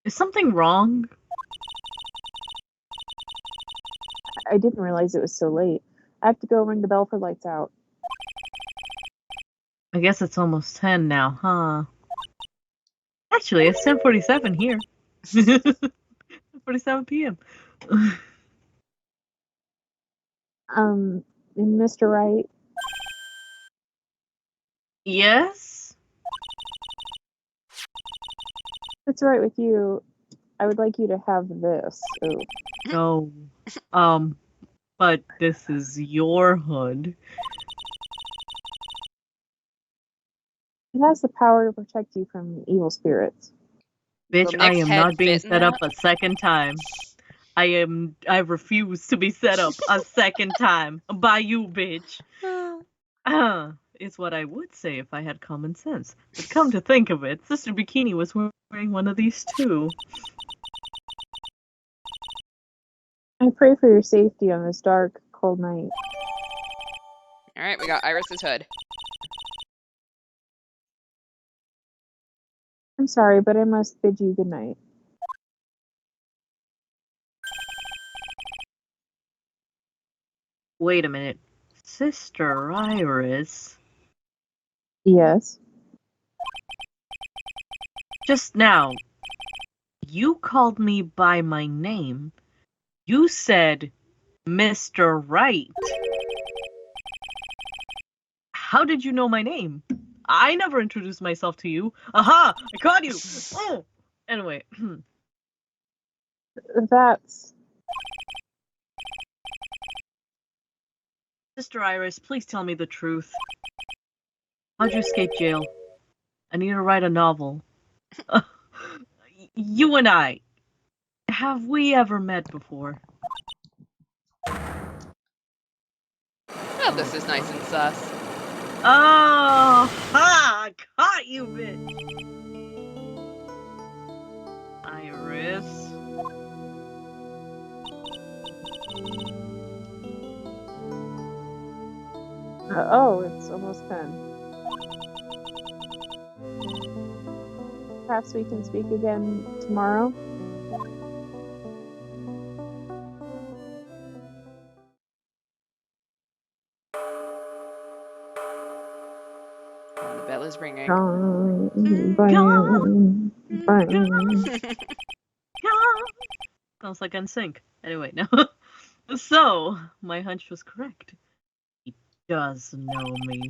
S3: Is something wrong?
S2: I didn't realize it was so late. I have to go ring the bell for lights out.
S3: I guess it's almost 10 now, huh? Actually, it's 10:47 here. 10:47 p.m.
S2: Mr. Wright,
S3: Yes?
S2: if it's all right with you, I would like you to have this. Ooh.
S3: No. But this is your hood.
S2: It has the power to protect you from evil spirits.
S3: Bitch,
S1: Will
S3: I
S1: Nick's
S3: am
S1: head
S3: not being
S1: fit in
S3: set up
S1: that?
S3: a second time. I refuse to be set up a second time by you, bitch. Is what I would say if I had common sense. But come to think of it, Sister Bikini was wearing one of these too.
S2: I pray for your safety on this dark, cold night.
S1: Alright, we got Iris's hood.
S2: I'm sorry, but I must bid you good night.
S3: Wait a minute. Sister Iris?
S2: Yes.
S3: Just now, you called me by my name. You said Mr. Wright. How did you know my name? I never introduced myself to you. Aha! I caught you! Oh! Anyway.
S2: That's...
S3: Sister Iris, please tell me the truth. How'd you escape jail? I need to write a novel. You and I. Have we ever met before?
S1: Oh, this is nice and sus.
S3: Oh! Ha! I caught you, bitch! Iris.
S2: oh, it's almost 10. Perhaps we can speak again tomorrow?
S1: The bell is ringing.
S3: Sounds like NSYNC. Anyway, no. So, my hunch was correct. He does know me.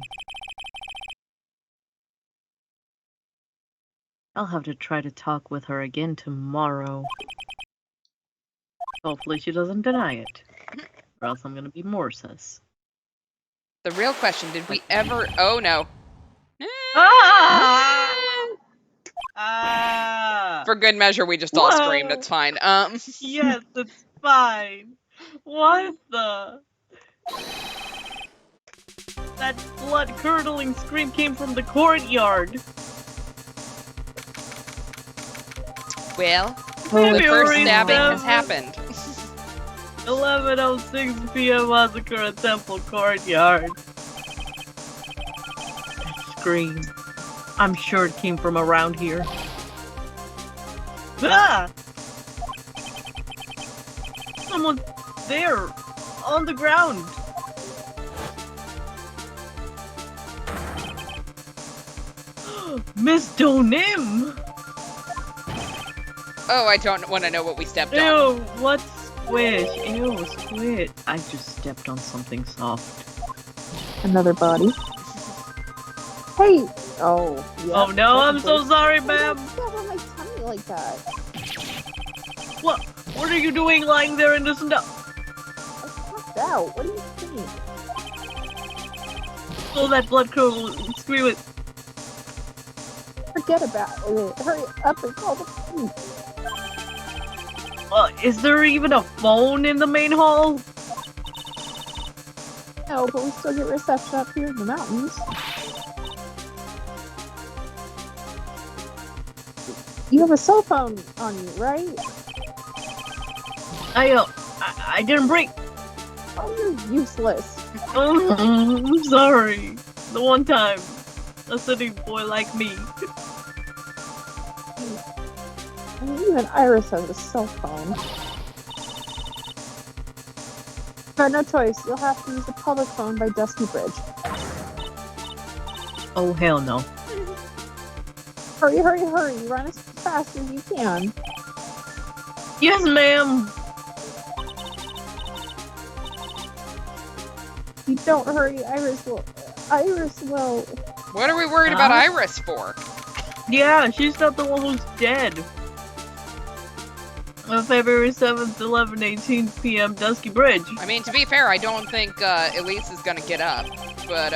S3: I'll have to try to talk with her again tomorrow. Hopefully she doesn't deny it. Or else I'm gonna be more sus.
S1: The real question, did we ever... Oh, no. For good measure, we just all screamed. It's fine.
S3: Yes, it's fine. What the? That blood-curdling scream came from the courtyard.
S1: Well, the first stabbing has happened.
S3: 11:06 p.m. massacre at Temple Courtyard. That scream. I'm sure it came from around here. Ah! Someone's there, on the ground. Miss Donim!
S1: Oh, I don't want to know what we stepped on.
S3: Ew, what's squish? Ew, squid. I just stepped on something soft.
S2: Another body. Hey! Oh, yeah.
S3: Oh no, I'm so sorry, ma'am!
S2: Step on my tummy like that.
S3: What? What are you doing lying there in the snow?
S2: I passed out. What do you think?
S3: Oh, that blood curdle scream it.
S2: Forget about it. Hurry up and call the police.
S3: Is there even a phone in the main hall?
S2: No, but we still get reception up here in the mountains. You have a cell phone on you, right?
S3: I didn't break.
S2: Oh, you're useless.
S3: I'm sorry. The one time. A city boy like me.
S2: I mean, even Iris has a cell phone. No choice. You'll have to use the public phone by Dusky Bridge.
S3: Oh, hell no.
S2: Hurry, hurry, hurry. Run as fast as you can.
S3: Yes, ma'am.
S2: If you don't hurry, Iris will...
S1: What are we worried about Iris for?
S3: Yeah, she's not the one who's dead. On February 7th, 11:18 p.m. Dusky Bridge.
S1: I mean, to be fair, I don't think Elise is gonna get up, but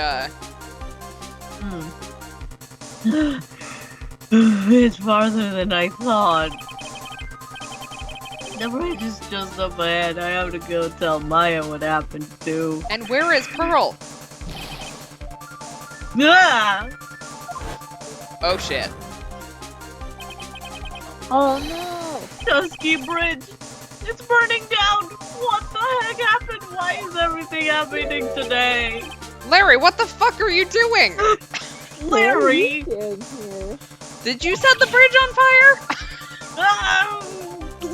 S3: It's farther than I thought. The bridge is just up ahead. I have to go tell Maya what happened too.
S1: And where is Pearl?
S3: Ah!
S1: Oh shit.
S2: Oh no!
S3: Dusky Bridge! It's burning down! What the heck happened? Why is everything happening today?
S1: Larry, what the fuck are you doing?
S3: Larry!
S1: Did you set the bridge on fire?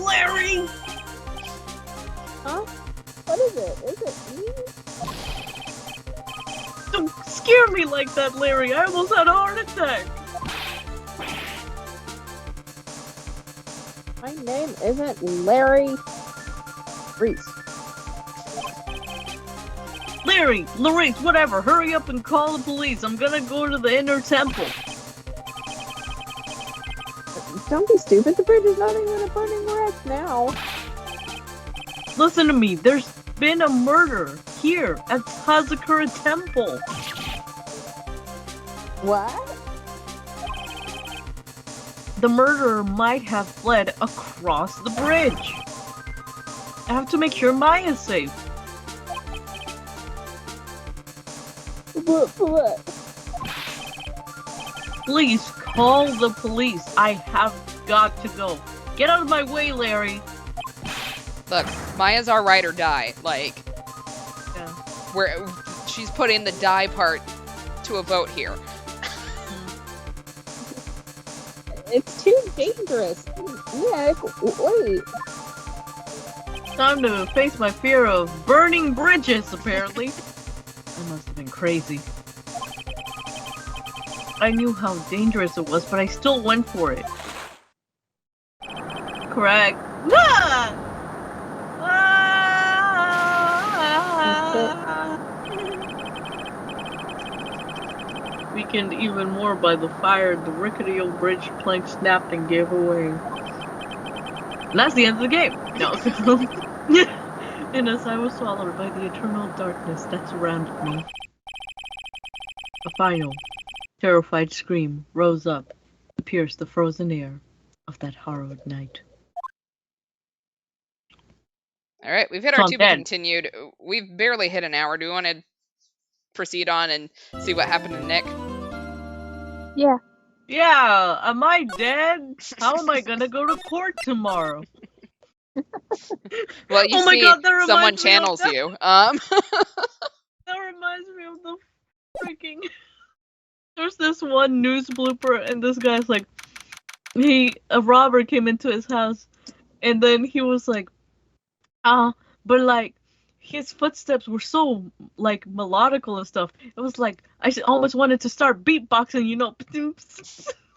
S3: Larry!
S2: Huh? What is it? Is it me?
S3: Don't scare me like that, Larry! I almost had a heart attack!
S2: My name isn't Larry Reese.
S3: Larry! Larice, whatever, hurry up and call the police. I'm gonna go to the inner temple.
S2: Don't be stupid. The bridge is nothing but a burning wreck now.
S3: Listen to me, there's been a murder here at Hazakura Temple.
S2: What?
S3: The murderer might have fled across the bridge. I have to make sure Maya's safe.
S2: What?
S3: Please call the police. I have got to go. Get out of my way, Larry.
S1: Look, Maya's our ride or die. Like,
S3: Yeah.
S1: where she's put in the die part to a vote here.
S2: It's too dangerous. Nick, wait.
S3: Time to face my fear of burning bridges, apparently. I must have been crazy. I knew how dangerous it was, but I still went for it. Correct. Ah! Weakened even more by the fire, the rickety old bridge plank snapped and gave away. And that's the end of the game. No. And as I was swallowed by the eternal darkness that surrounded me, a final, terrified scream rose up to pierce the frozen air of that harrowed night.
S1: All right, we've hit
S3: So
S1: our
S3: I'm
S1: to be
S3: dead.
S1: continued. We've barely hit an hour. Do we want to proceed on and see what happened to Nick?
S2: Yeah.
S3: Yeah, am I dead? How am I gonna go to court tomorrow?
S1: Well, you
S3: Oh my
S1: see,
S3: God, that reminds
S1: someone
S3: me of
S1: channels
S3: that.
S1: you.
S3: That reminds me of the freaking... There's this one news blooper, and this guy's like... A robber came into his house, and then he was like... but like... His footsteps were so, like, melodical and stuff. It was like, I almost wanted to start beatboxing, you know.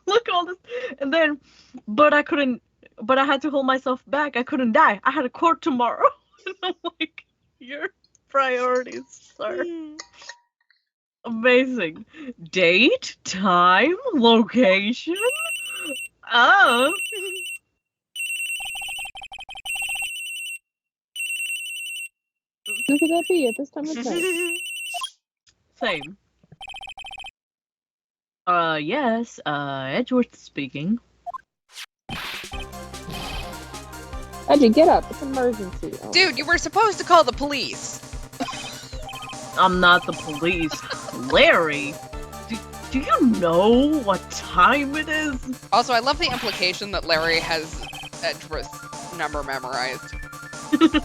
S3: Look at all this. And then, but I couldn't, but I had to hold myself back. I couldn't die. I had a court tomorrow. And I'm like, your priorities, sir. Amazing. Date, time, location. Oh.
S2: Who could that be at this time of night?
S3: Same. Yes, Edgeworth speaking.
S2: How'd you get up? It's an emergency. Oh.
S1: Dude, you were supposed to call the police.
S3: I'm not the police. Larry, do you know what time it is?
S1: Also, I love the implication that Larry has Edgeworth's number memorized.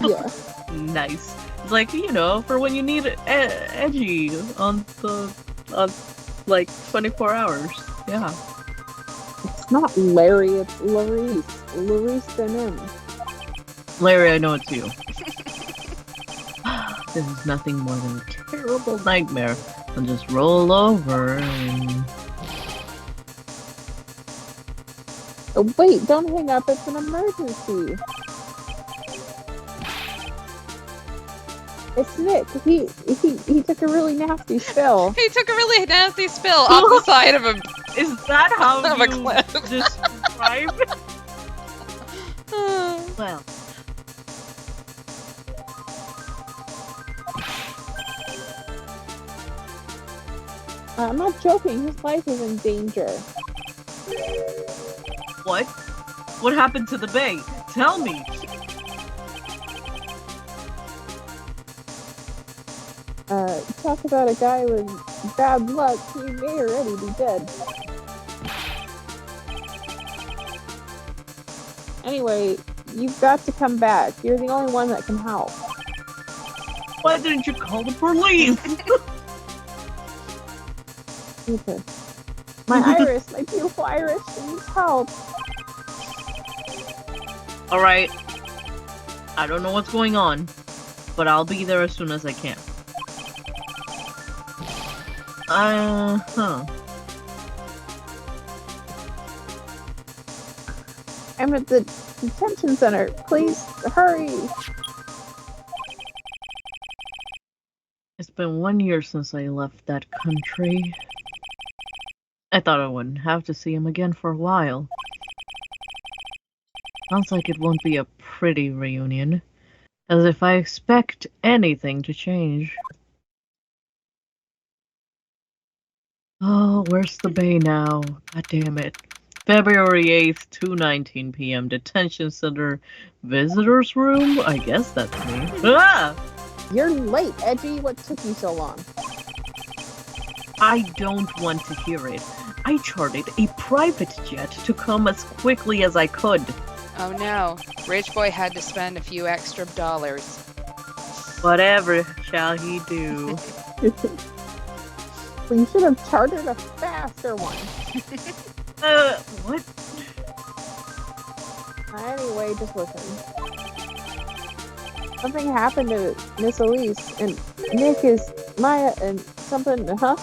S2: Yeah.
S3: Nice. It's like, you know, for when you need edgy on like 24 hours. Yeah.
S2: It's not Larry, it's Larice. Larice Denim.
S3: Larry, I know it's you. This is nothing more than a terrible nightmare. I'll just roll over and...
S2: Oh, wait, don't hang up, it's an emergency. It's Nick. He took a really nasty spill.
S1: He took a really nasty spill off the side of a
S3: Is that how
S1: of a
S3: you
S1: cliff.
S3: describe it? Well...
S2: I'm not joking, his life is in danger.
S3: What? What happened to the bay? Tell me!
S2: Talk about a guy with bad luck, he may already be dead. Anyway, you've got to come back. You're the only one that can help.
S3: Why didn't you call the police?
S2: Okay. My Iris, my beautiful Iris, she needs help.
S3: Alright. I don't know what's going on, but I'll be there as soon as I can. Huh.
S2: I'm at the detention center. Please, hurry.
S3: It's been 1 year since I left that country. I thought I wouldn't have to see him again for a while. Sounds like it won't be a pretty reunion, as if I expect anything to change. Oh, where's the bay now? God damn it. February 8th, 2:19 p.m. Detention Center Visitors Room? I guess that's me. Ah!
S2: You're late, Edgy. What took you so long?
S3: I don't want to hear it. I chartered a private jet to come as quickly as I could.
S1: Oh no, Rich Boy had to spend a few extra dollars.
S3: Whatever shall he do?
S2: Well, you should have chartered a faster one.
S3: What?
S2: Anyway, just listen. Something happened to Miss Elise, and Nick is Maya, and something, huh?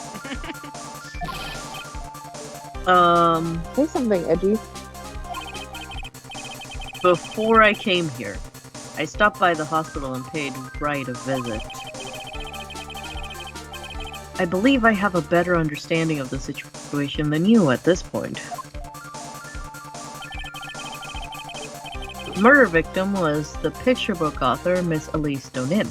S2: Say something, Edgy.
S3: Before I came here, I stopped by the hospital and paid Wright a visit. I believe I have a better understanding of the situation than you at this point. The murder victim was the picture book author Miss Elise Donim.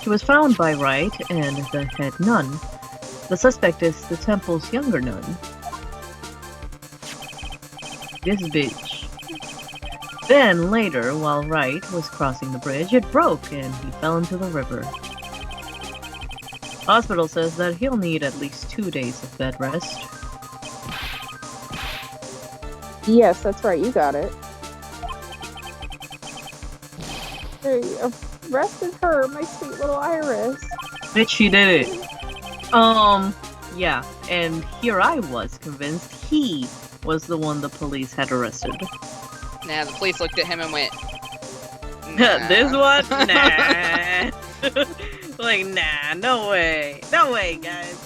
S3: She was found by Wright and the head nun. The suspect is the temple's younger nun. This bitch. Then later, while Wright was crossing the bridge, it broke and he fell into the river. Hospital says that he'll need at least 2 days of bed rest.
S2: Yes, that's right, you got it. They arrested her, my sweet little Iris.
S3: Bitch, she did it. Yeah, and here I was convinced he was the one the police had arrested.
S1: Nah, the police looked at him and went, nah.
S3: This one? Nah. Like, nah, no way. No way, guys.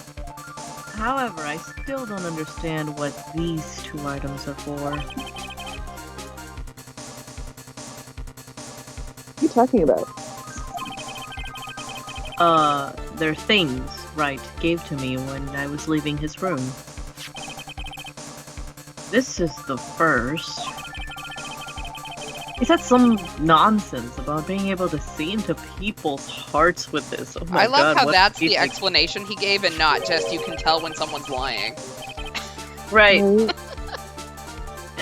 S3: However, I still don't understand what these 2 items are for.
S2: What are you talking about?
S3: They're things Wright gave to me when I was leaving his room. This is the first. He said some nonsense about being able to see into people's hearts with this. Oh my
S1: I love
S3: God,
S1: how
S3: what
S1: that's
S3: do you
S1: the
S3: think?
S1: explanation he gave and not just you can tell when someone's lying.
S3: Right. And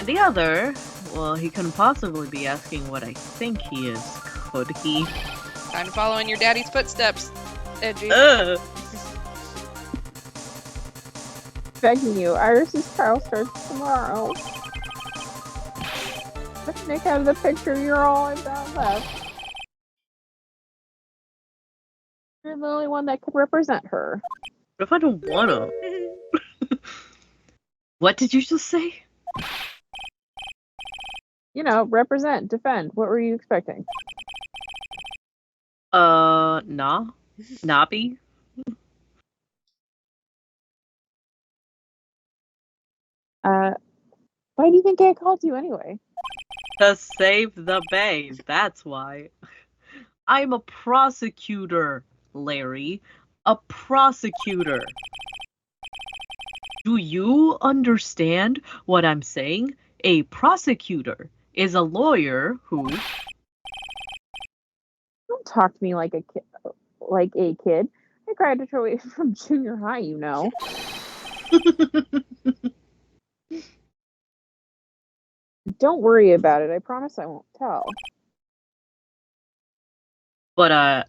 S3: the other, well, he couldn't possibly be asking what I think he is, could he?
S1: Time to follow in your daddy's footsteps, Edgy.
S2: Begging you, Iris's trial starts tomorrow. If Nick out of the picture, you're all I've got left. You're the only one that could represent her.
S3: What if I don't wanna? What did you just say?
S2: You know, represent, defend. What were you expecting?
S3: Nah. Nabi?
S2: Why do you think I called you anyway?
S3: To save the bay, that's why. I'm a prosecutor, Larry. A prosecutor. Do you understand what I'm saying? A prosecutor is a lawyer who...
S2: Don't talk to me like a kid. I graduated from junior high, you know. Don't worry about it. I promise I won't tell.
S3: But I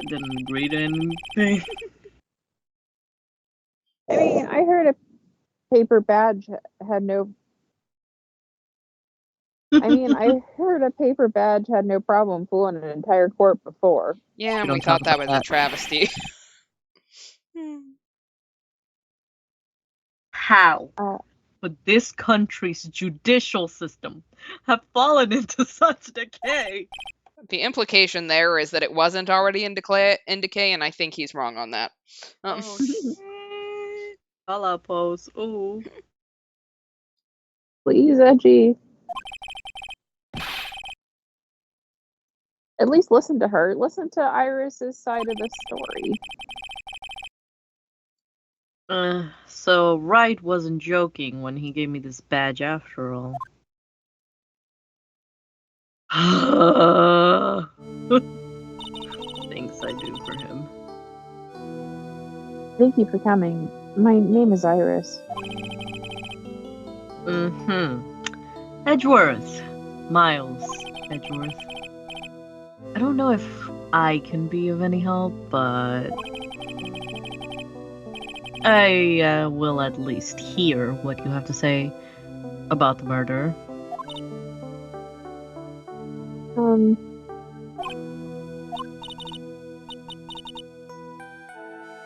S3: didn't agree to anything.
S2: I mean, I heard a paper badge had no. I heard a paper badge had no problem fooling an entire court before.
S1: Yeah, and
S3: don't
S1: we
S3: talk
S1: thought that
S3: about
S1: was a
S3: that.
S1: travesty.
S3: How
S2: Uh,
S3: would this country's judicial system have fallen into such decay?
S1: The implication there is that it wasn't already in decay, and I think he's wrong on that.
S3: Oh shit. Call out pose. Ooh.
S2: Please, Edgy. At least listen to her. Listen to Iris's side of the story.
S3: So Wright wasn't joking when he gave me this badge after all. Things I do for him.
S2: Thank you for coming. My name is Iris.
S3: Edgeworth. Miles Edgeworth. I don't know if I can be of any help, but I will at least hear what you have to say about the murder.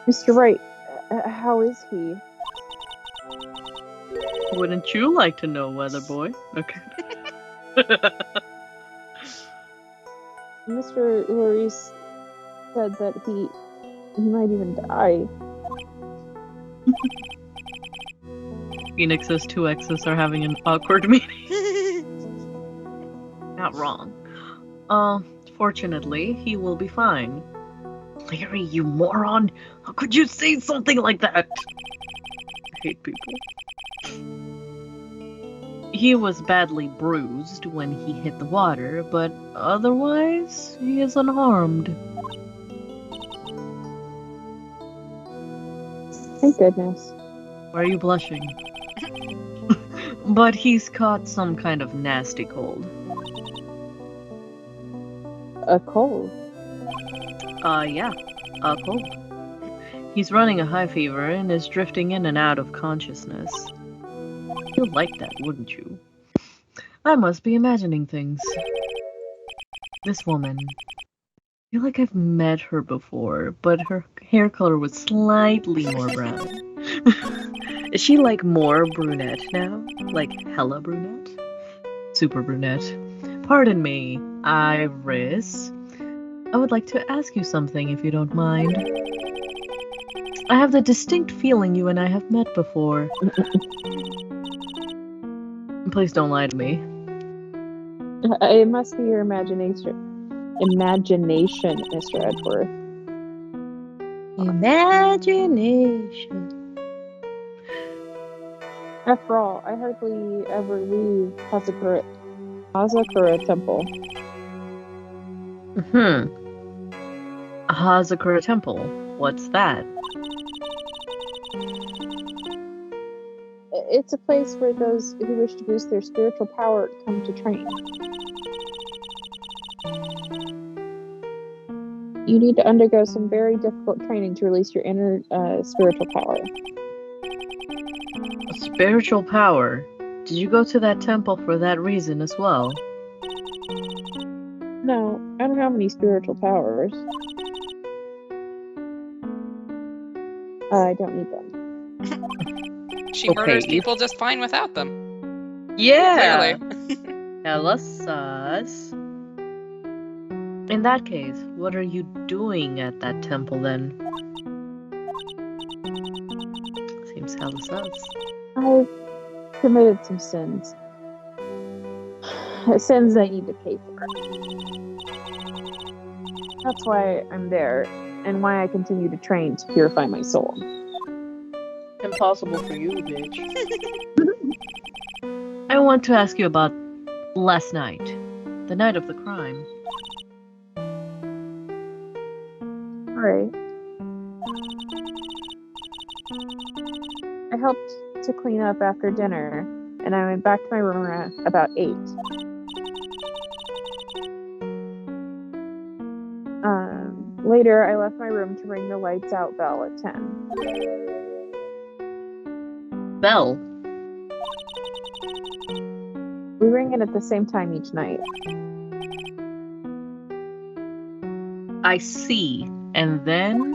S2: Mr. Wright, how is he?
S3: Wouldn't you like to know, weather boy? Okay.
S2: Mr. Lorice said that he might even die.
S3: Phoenix says two exes are having an awkward meeting. Not wrong. Fortunately, he will be fine. Larry, you moron! How could you say something like that? I hate people. He was badly bruised when he hit the water, but otherwise, he is unharmed.
S2: Thank goodness.
S3: Why are you blushing? But he's caught some kind of nasty cold.
S2: A cold?
S3: Yeah, a cold. He's running a high fever and is drifting in and out of consciousness. You'd like that, wouldn't you? I must be imagining things. This woman. I feel like I've met her before, but her hair color was slightly more brown. Is she like more brunette now? Like hella brunette? Super brunette. Pardon me, Iris. I would like to ask you something if you don't mind. I have the distinct feeling you and I have met before. Please don't lie to me.
S2: It must be your imagination, Mr. Edgeworth.
S3: Imagination.
S2: After all, I hardly ever leave Hazakura Temple.
S3: Hazakura Temple. What's that?
S2: It's a place where those who wish to boost their spiritual power come to train. You need to undergo some very difficult training to release your inner spiritual power.
S3: A spiritual power? Did you go to that temple for that reason as well?
S2: No, I don't have any spiritual powers. I don't need them.
S1: She murders people just fine without them.
S3: Yeah.
S1: Clearly.
S3: Hella sus. In that case, what are you doing at that temple then? Seems hella sus.
S2: I've committed some sins. Sins I need to pay for. That's why I'm there, and why I continue to train to purify my soul.
S3: Impossible for you, bitch. I want to ask you about last night. The night of the crime.
S2: Alright. I helped to clean up after dinner, and I went back to my room at about 8. Later, I left my room to ring the lights out bell at 10.
S3: Bell?
S2: We ring it at the same time each night.
S3: I see. And then?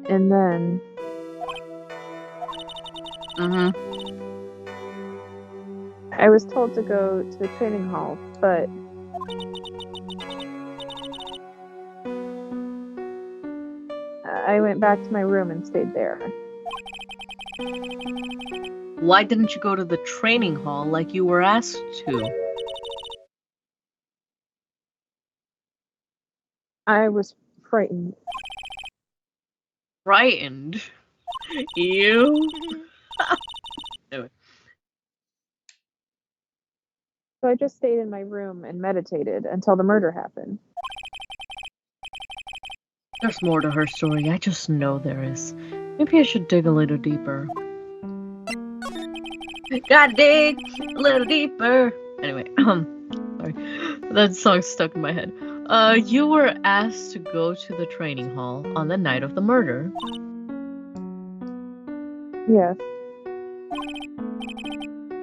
S2: And then... I was told to go to the training hall, but... I went back to my room and stayed there.
S3: Why didn't you go to the training hall like you were asked to?
S2: I was frightened.
S3: Frightened? You? Anyway.
S2: So I just stayed in my room and meditated until the murder happened.
S3: There's more to her story, I just know there is. Maybe I should dig a little deeper. Gotta dig a little deeper. Anyway, sorry. That song stuck in my head. You were asked to go to the training hall on the night of the murder.
S2: Yes.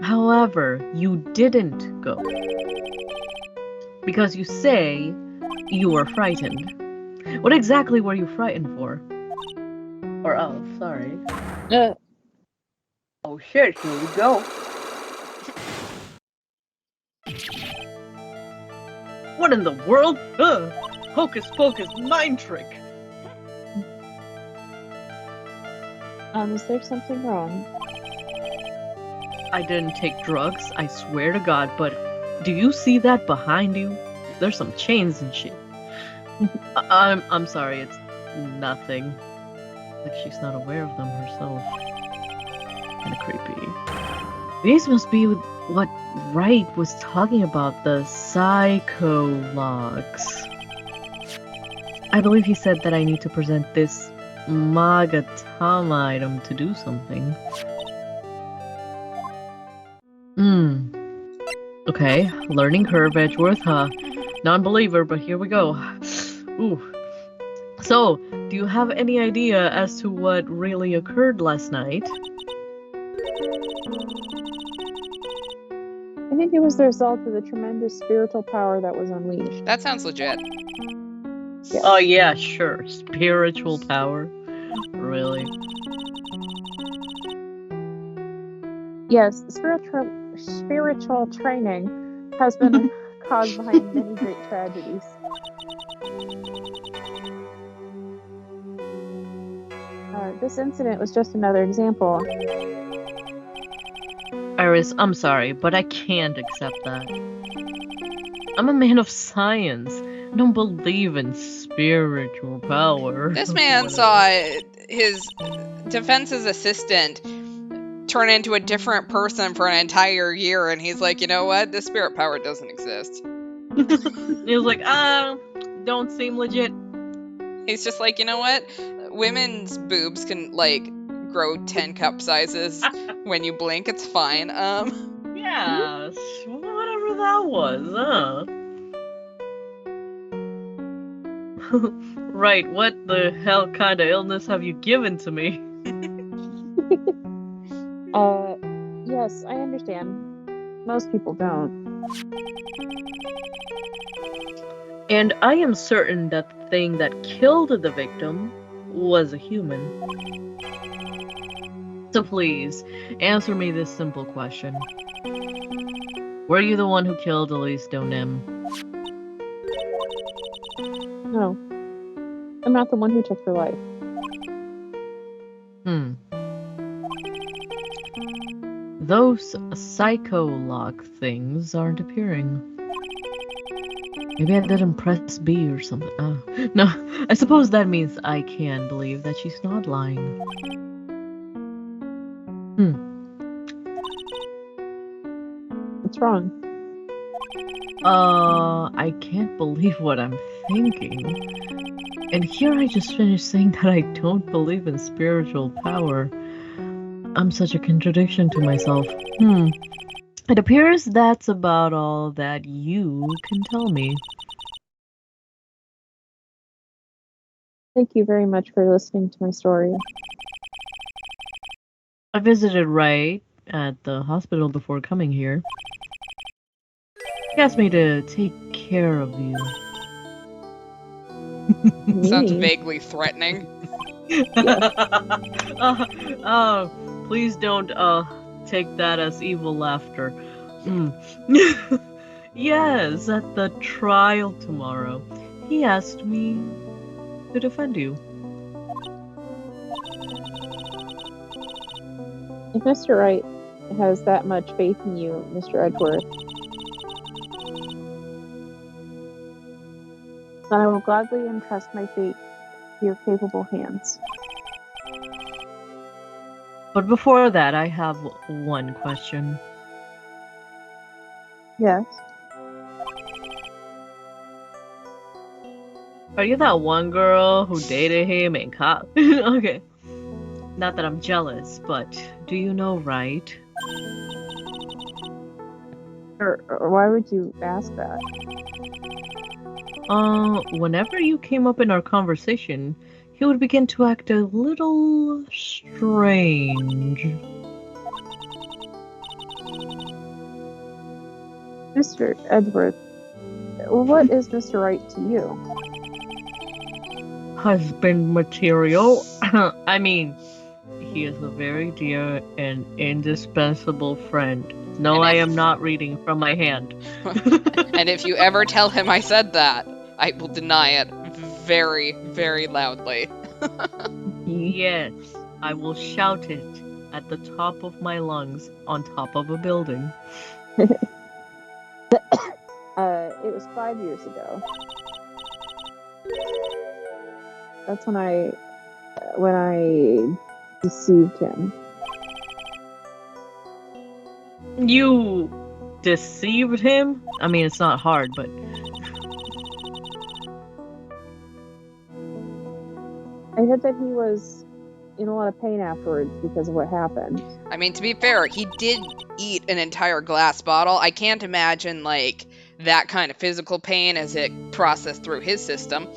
S3: However, you didn't go. Because you say you were frightened. What exactly were you frightened for? Or of, sorry. Oh shit, here we go. What in the world? Hocus pocus mind trick.
S2: Is there something wrong?
S3: I didn't take drugs, I swear to God, but do you see that behind you? There's some chains and shit. I'm sorry, it's nothing. Like she's not aware of them herself. Kinda creepy. These must be what Wright was talking about, the psycho logs. I believe he said that I need to present this Magatama item to do something. Okay, learning curve, Edgeworth, huh? Non-believer, but here we go. Ooh. So, do you have any idea as to what really occurred last night?
S2: I think it was the result of the tremendous spiritual power that was unleashed.
S1: That sounds legit.
S2: Yeah.
S3: Oh yeah, sure. Spiritual power. Really?
S2: Yes, spiritual training has been a cause behind many great tragedies. This incident was just another example.
S3: Iris, I'm sorry, but I can't accept that. I'm a man of science. I don't believe in spiritual power.
S1: This man saw his defense's assistant turn into a different person for an entire year, and he's like, you know what? This spirit power doesn't exist.
S3: He was like, don't seem legit.
S1: He's just like, you know what? Women's boobs can, like, grow 10 cup sizes when you blink. It's fine.
S3: Yeah, whatever that was, huh? Right, what the hell kind of illness have you given to me?
S2: Yes, I understand. Most people don't.
S3: And I am certain that the thing that killed the victim was a human. So please, answer me this simple question. Were you the one who killed Elise Donem?
S2: No. I'm not the one who took her life.
S3: Those psycho-lock things aren't appearing. Maybe I didn't press B or something. No, I suppose that means I can believe that she's not lying.
S2: What's wrong?
S3: I can't believe what I'm thinking. And here I just finished saying that I don't believe in spiritual power. I'm such a contradiction to myself. It appears that's about all that you can tell me.
S2: Thank you very much for listening to my story.
S3: I visited Ray at the hospital before coming here. He asked me to take care of you.
S1: Sounds
S2: Me?
S1: vaguely threatening.
S3: Please don't take that as evil laughter. Yes, at the trial tomorrow, he asked me to defend you.
S2: If Mr. Wright has that much faith in you, Mr. Edgeworth, then I will gladly entrust my fate to your capable hands.
S3: But before that, I have one question.
S2: Yes.
S3: Are you that one girl who dated him and caught? Okay. Not that I'm jealous, but do you know right?
S2: Or why would you ask that?
S3: Whenever you came up in our conversation, he would begin to act a little strange.
S2: Mr. Edgeworth, what is Mr. Wright to you?
S3: Husband material? I mean, he is a very dear and indispensable friend. No, I am not reading from my hand.
S1: And if you ever tell him I said that, I will deny it very, very loudly.
S3: Yes, I will shout it at the top of my lungs on top of a building.
S2: It was 5 years ago. That's when I deceived him.
S3: You deceived him? I mean, it's not hard, but...
S2: I heard that he was in a lot of pain afterwards because of what happened.
S1: I mean, to be fair, he did eat an entire glass bottle. I can't imagine, like, that kind of physical pain as it processed through his system.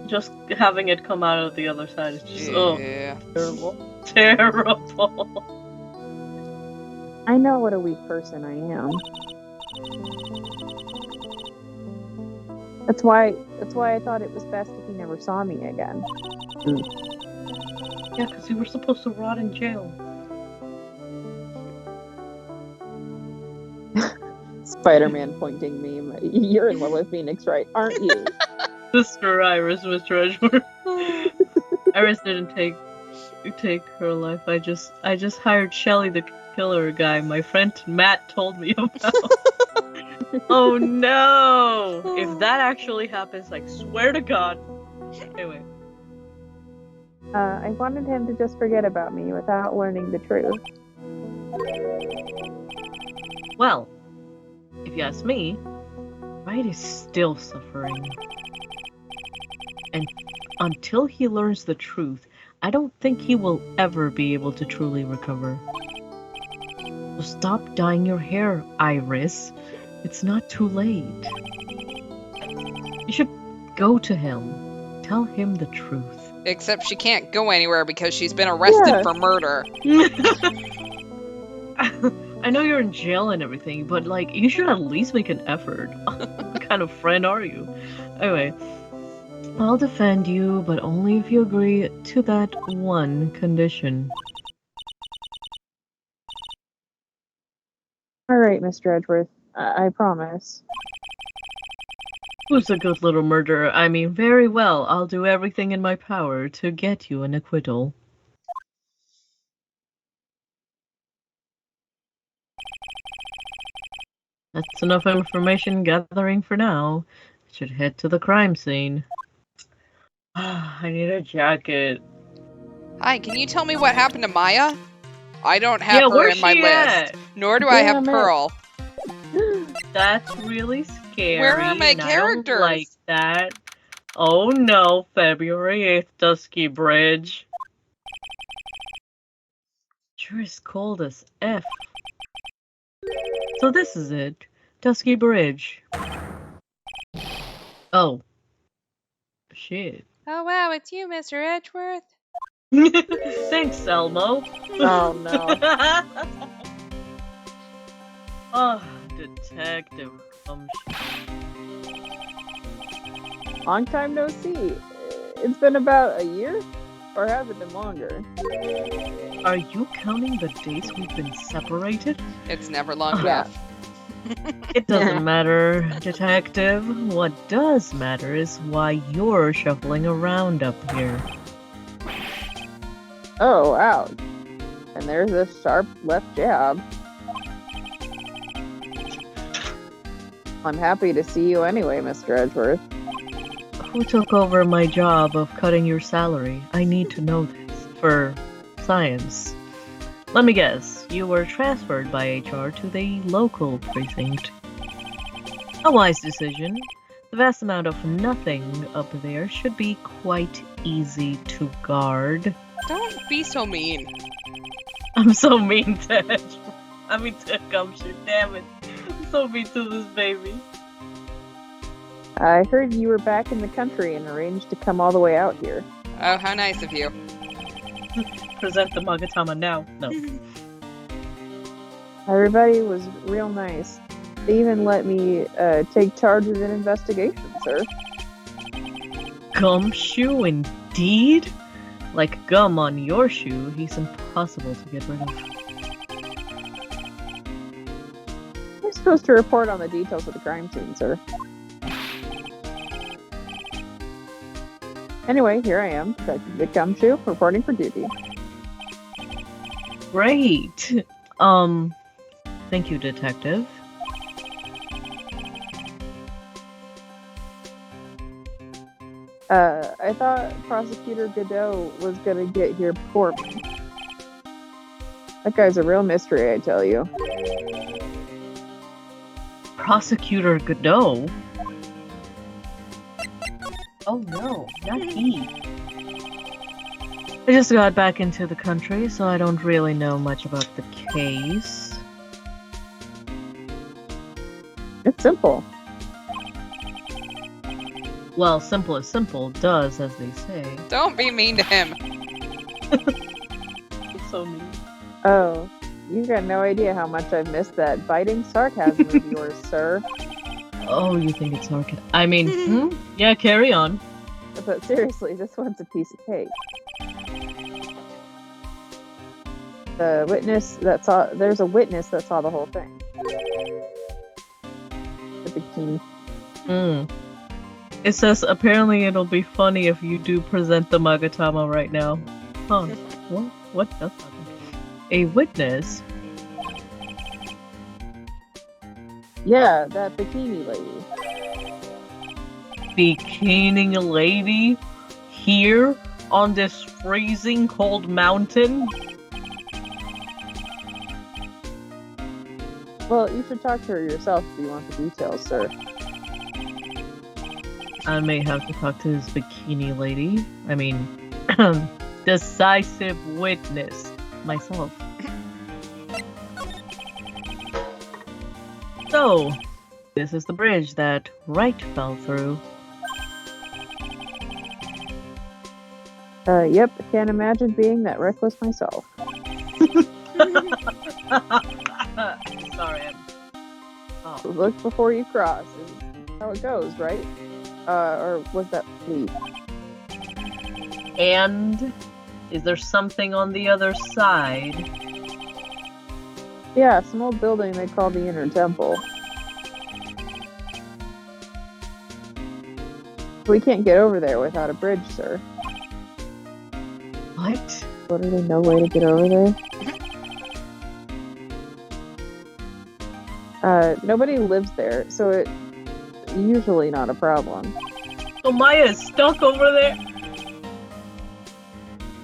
S3: Just having it come out of the other side is just,
S1: yeah.
S3: Terrible. Terrible.
S2: I know what a weak person I am. That's why I thought it was best if he never saw me again.
S3: Yeah, because you were supposed to rot in jail.
S2: Spider-Man pointing meme. You're in love with Phoenix, right? Aren't you?
S3: Mr. Iris, Mr. Edgeworth. Iris didn't take her life. I just hired Shelly, the killer guy my friend Matt told me about. Oh no! If that actually happens, I swear to God. Anyway.
S2: I wanted him to just forget about me without learning the truth.
S3: Well, if you ask me, Wright is still suffering. And until he learns the truth, I don't think he will ever be able to truly recover. So stop dyeing your hair, Iris. It's not too late. You should go to him. Tell him the truth.
S1: Except she can't go anywhere because she's been arrested
S2: Yeah.
S1: for murder.
S3: I know you're in jail and everything, but like, you should at least make an effort. What kind of friend are you? Anyway, I'll defend you, but only if you agree to that one condition.
S2: All right, Mr. Edgeworth. I promise.
S3: Who's a good little murderer? I mean, very well. I'll do everything in my power to get you an acquittal. That's enough information gathering for now. I should head to the crime scene. I need a jacket.
S1: Hi, can you tell me what happened to Maya? I don't have her
S3: where's
S1: in my
S3: she
S1: list.
S3: at?
S1: Nor do I have
S2: Damn it.
S1: Pearl.
S3: That's really scary.
S1: Where are my
S3: and
S1: characters?
S3: I don't like that. Oh no, February 8th, Dusky Bridge. Sure is cold as F. So this is it. Dusky Bridge. Oh. Shit.
S1: Oh wow, it's you, Mr. Edgeworth.
S3: Thanks, Elmo.
S2: Oh no.
S3: Oh, Detective.
S2: Long time no see. It's been about a year? Or has it been longer?
S3: Are you counting the days we've been separated?
S1: It's never long
S2: Yeah.
S1: enough.
S3: It doesn't matter, Detective. What does matter is why you're shuffling around up here.
S2: Oh, ouch. And there's a sharp left jab. I'm happy to see you anyway, Mr. Edgeworth.
S3: Who took over my job of cutting your salary? I need to know this for science. Let me guess, you were transferred by HR to the local precinct. A wise decision. The vast amount of nothing up there should be quite easy to guard.
S1: Don't be so mean.
S3: I'm so mean to Edge. I mean to Gumshoe, damn it. I'm so mean to this baby.
S2: I heard you were back in the country and arranged to come all the way out here.
S1: Oh, how nice of you.
S3: Present the Magatama now. No.
S2: Everybody was real nice. They even let me take charge of an investigation, sir.
S3: Gumshoe, indeed? Like gum on your shoe, he's impossible to get rid of.
S2: I'm supposed to report on the details of the crime scene, sir. Anyway, here I am, Detective Vic Gumshoe, reporting for duty.
S3: Great. Thank you, Detective.
S2: I thought Prosecutor Godot was gonna get here before me. That guy's a real mystery, I tell you.
S3: Prosecutor Godot? Oh no, not he. I just got back into the country, so I don't really know much about the case.
S2: It's simple.
S3: Well, simple is simple, does, as they say.
S1: Don't be mean to him.
S3: It's so mean.
S2: Oh, you got no idea how much I've missed that biting sarcasm of yours, sir.
S3: Oh, you think it's sarcasm? I mean, yeah, carry on.
S2: But seriously, this one's a piece of cake. There's a witness that saw the whole thing. The bikini.
S3: It says, apparently it'll be funny if you do present the Magatama right now. Huh. What does happen? A witness?
S2: Yeah, that bikini lady.
S3: Bikini lady? Here? On this freezing cold mountain?
S2: Well, you should talk to her yourself if you want the details, sir.
S3: I may have to talk to this bikini lady. I mean, decisive witness myself. So, this is the bridge that Wright fell through.
S2: Yep, I can't imagine being that reckless myself.
S3: Sorry.
S2: Look before you cross is how it goes, right? Or was that fleet?
S3: And is there something on the other side?
S2: Yeah, some old building they call the Inner Temple. We can't get over there without a bridge, sir.
S3: What?
S2: Literally no way to get over there. Nobody lives there, so it's usually not a problem.
S3: So Maya is stuck over there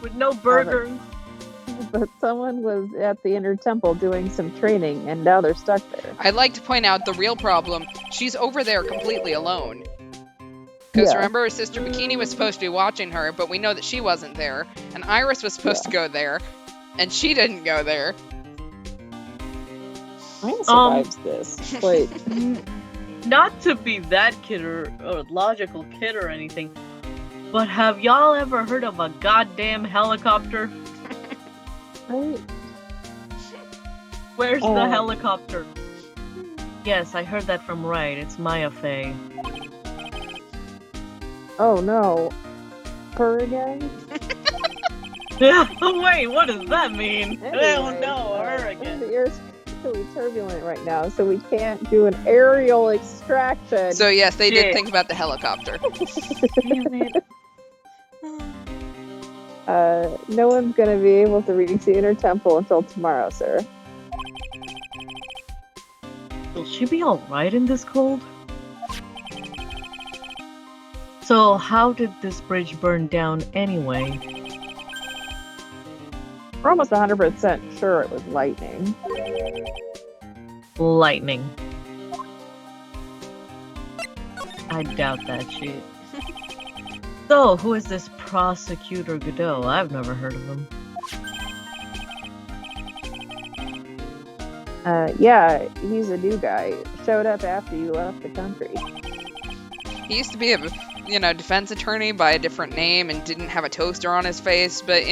S3: with no burgers.
S2: But someone was at the Inner Temple doing some training, and now they're stuck there.
S1: I'd like to point out the real problem. She's over there completely alone. Because remember, her sister Bikini was supposed to be watching her, but we know that she wasn't there. And Iris was supposed to go there, and she didn't go there.
S2: Maya survives this. Like,
S3: Not to be that kid or logical kid or anything, but have y'all ever heard of a goddamn helicopter?
S2: right?
S3: Where's the helicopter? Yes, I heard that from Wright. It's Maya Fey.
S2: Oh no. Her again?
S3: Wait, what does that mean?
S2: Anyway,
S3: No, her again.
S2: The air's really turbulent right now, so we can't do an aerial extraction.
S1: So yes, they did think about the helicopter.
S3: Damn it.
S2: No one's gonna be able to reach the Inner Temple until tomorrow, sir.
S3: Will she be alright in this cold? So, how did this bridge burn down anyway?
S2: We're almost 100% sure it was lightning.
S3: Lightning. I doubt that shit. So, who is this Prosecutor Godot? I've never heard of him.
S2: Yeah, he's a new guy. Showed up after you left the country.
S1: He used to be a, defense attorney by a different name and didn't have a toaster on his face, but,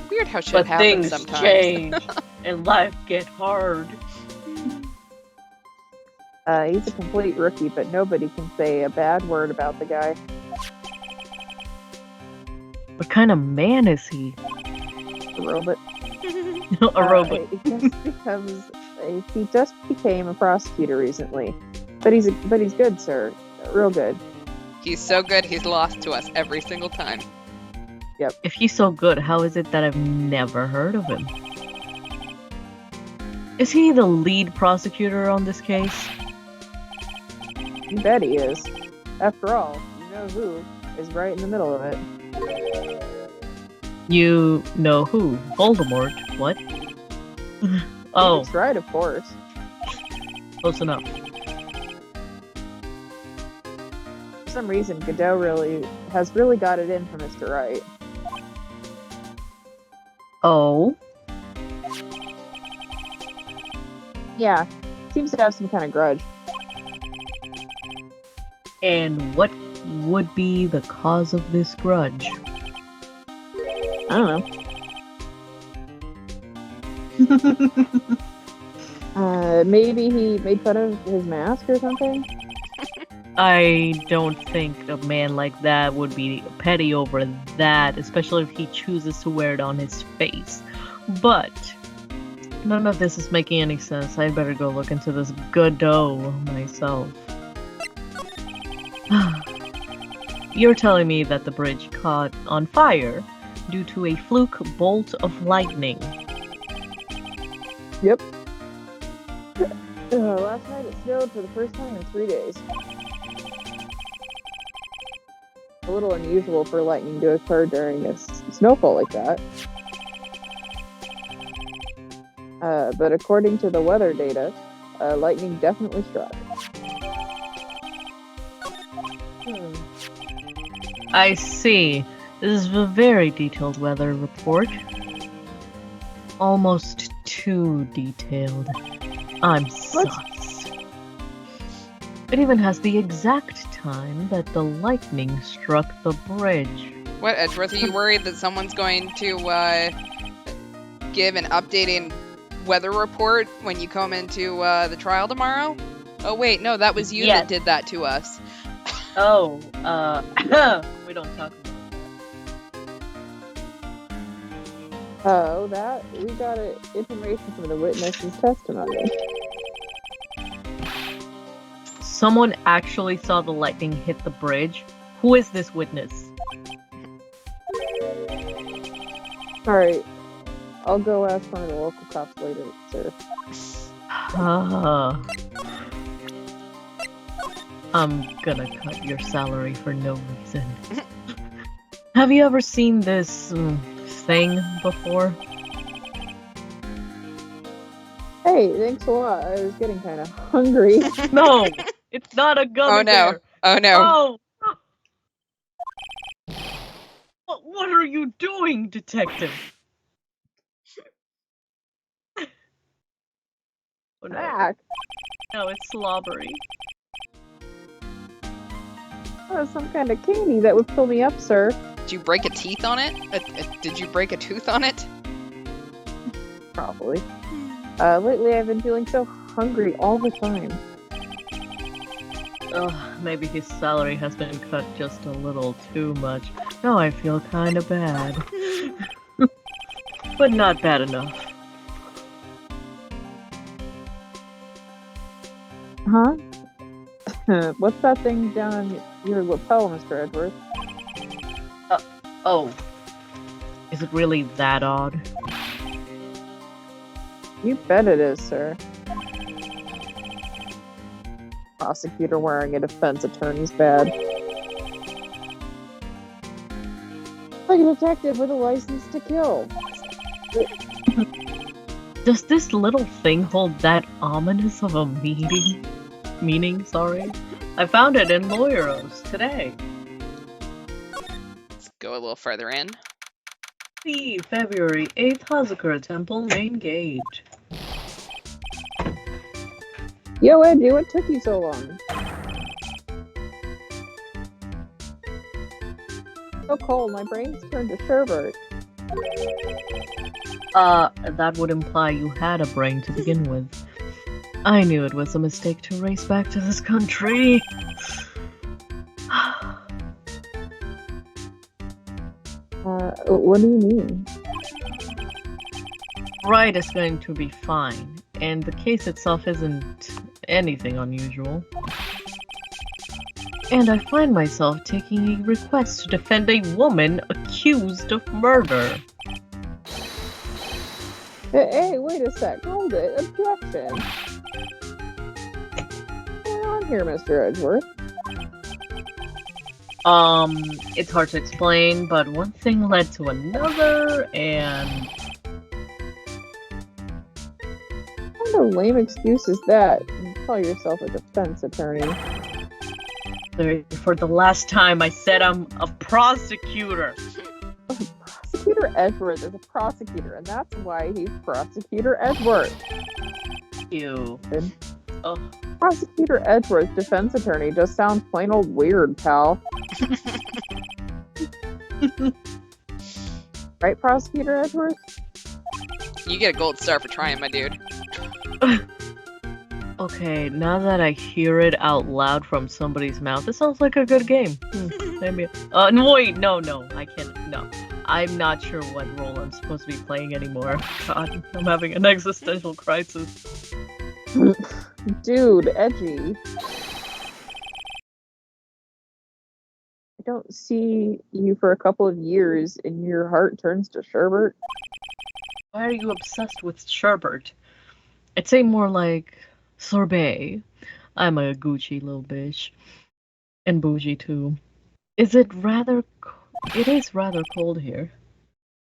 S1: weird how shit happens sometimes.
S3: But things change, and life get hard.
S2: He's a complete rookie, but nobody can say a bad word about the guy.
S3: What kind of man is he?
S2: A robot.
S3: A robot.
S2: He just became a prosecutor recently. But he's good, sir. Real good.
S1: He's so good, he's lost to us every single time.
S2: Yep.
S3: If he's so good, how is it that I've never heard of him? Is he the lead prosecutor on this case?
S2: You bet he is. After all, you know who is right in the middle of it.
S3: You know who? Voldemort. What? Oh.
S2: That's right, of course.
S3: Close enough.
S2: For some reason, Godot has really got it in for Mr. Right.
S3: Oh?
S2: Yeah, seems to have some kind of grudge.
S3: And what would be the cause of this grudge?
S2: I don't know. Maybe he made fun of his mask or something?
S3: I don't think a man like that would be petty over that, especially if he chooses to wear it on his face. But none of this is making any sense. I'd better go look into this Godot myself. You're telling me that the bridge caught on fire due to a fluke bolt of lightning.
S2: Yep. Last night it snowed for the first time in 3 days. A little unusual for lightning to occur during a snowfall like that. But according to the weather data, lightning definitely struck.
S3: I see. This is a very detailed weather report. Almost too detailed. I'm sus. It even has the exact time that the lightning struck the bridge.
S1: What, Edgeworth, are you worried that someone's going to give an updated weather report when you come into the trial tomorrow? Oh wait, no, that was you that did that to us.
S3: Oh, we don't talk about that.
S2: Oh, that we got information from the witness's testimony.
S3: Someone actually saw the lightning hit the bridge? Who is this witness?
S2: Alright. I'll go ask one of the local cops later, sir.
S3: I'm gonna cut your salary for no reason. Have you ever seen this thing before?
S2: Hey, thanks a lot. I was getting kind of hungry.
S3: No! It's not a gummy bear!
S1: Oh no.
S3: Oh! What are you doing, detective? Oh no.
S2: Back.
S3: No, it's slobbery.
S2: Oh, some kind of candy that would fill me up, sir.
S1: Did you break a teeth on it? Did you break a tooth on it?
S2: Probably. Lately I've been feeling so hungry all the time.
S3: Maybe his salary has been cut just a little too much. Now I feel kinda bad. But not bad enough.
S2: Huh? What's that thing down on your lapel, Mr. Edgeworth?
S3: Oh. Is it really that odd?
S2: You bet it is, sir. Prosecutor wearing a defense attorney's badge. Like a detective with a license to kill.
S3: Does this little thing hold that ominous of a meaning, sorry? I found it in Lawyeros today.
S1: Let's go a little further in.
S3: See, February 8th, Hazakura Temple, main gate.
S2: Yo, Eddie, what took you so long? So cold, my brain's turned to sherbet.
S3: That would imply you had a brain to begin with. I knew it was a mistake to race back to this country.
S2: What do you mean?
S3: Right is going to be fine, and the case itself isn't anything unusual. And I find myself taking a request to defend a woman accused of murder.
S2: Hey, wait a sec. Hold it. Objection. What's going on here, Mr. Edgeworth?
S3: It's hard to explain, but one thing led to another, and...
S2: What kind of lame excuse is that? You call yourself a defense attorney.
S3: For the last time, I said I'm a prosecutor.
S2: Prosecutor Edgeworth is a prosecutor, and that's why he's Prosecutor Edgeworth.
S3: Ew. Oh.
S2: Prosecutor Edgeworth, defense attorney, just sounds plain old weird, pal. Right, Prosecutor Edgeworth?
S1: You get a gold star for trying, my dude.
S3: Okay, now that I hear it out loud from somebody's mouth, it sounds like a good game. Maybe. No, wait, no, I can't. No. I'm not sure what role I'm supposed to be playing anymore. God, I'm having an existential crisis.
S2: Dude, Edgy. I don't see you for a couple of years and your heart turns to sherbet.
S3: Why are you obsessed with sherbet? I'd say more like sorbet. I'm a Gucci little bitch. And bougie too. It is rather cold here.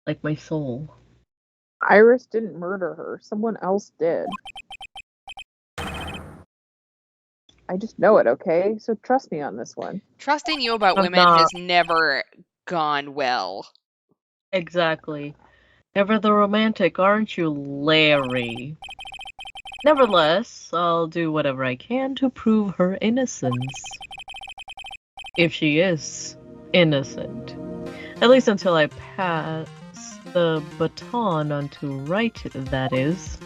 S3: Like my soul.
S2: Iris didn't murder her. Someone else did. I just know it, okay? So trust me on this one.
S1: Trusting you about women has never gone well.
S3: Exactly. Ever the romantic, aren't you, Larry? Nevertheless, I'll do whatever I can to prove her innocence. If she is innocent. At least until I pass the baton on to Right, that is.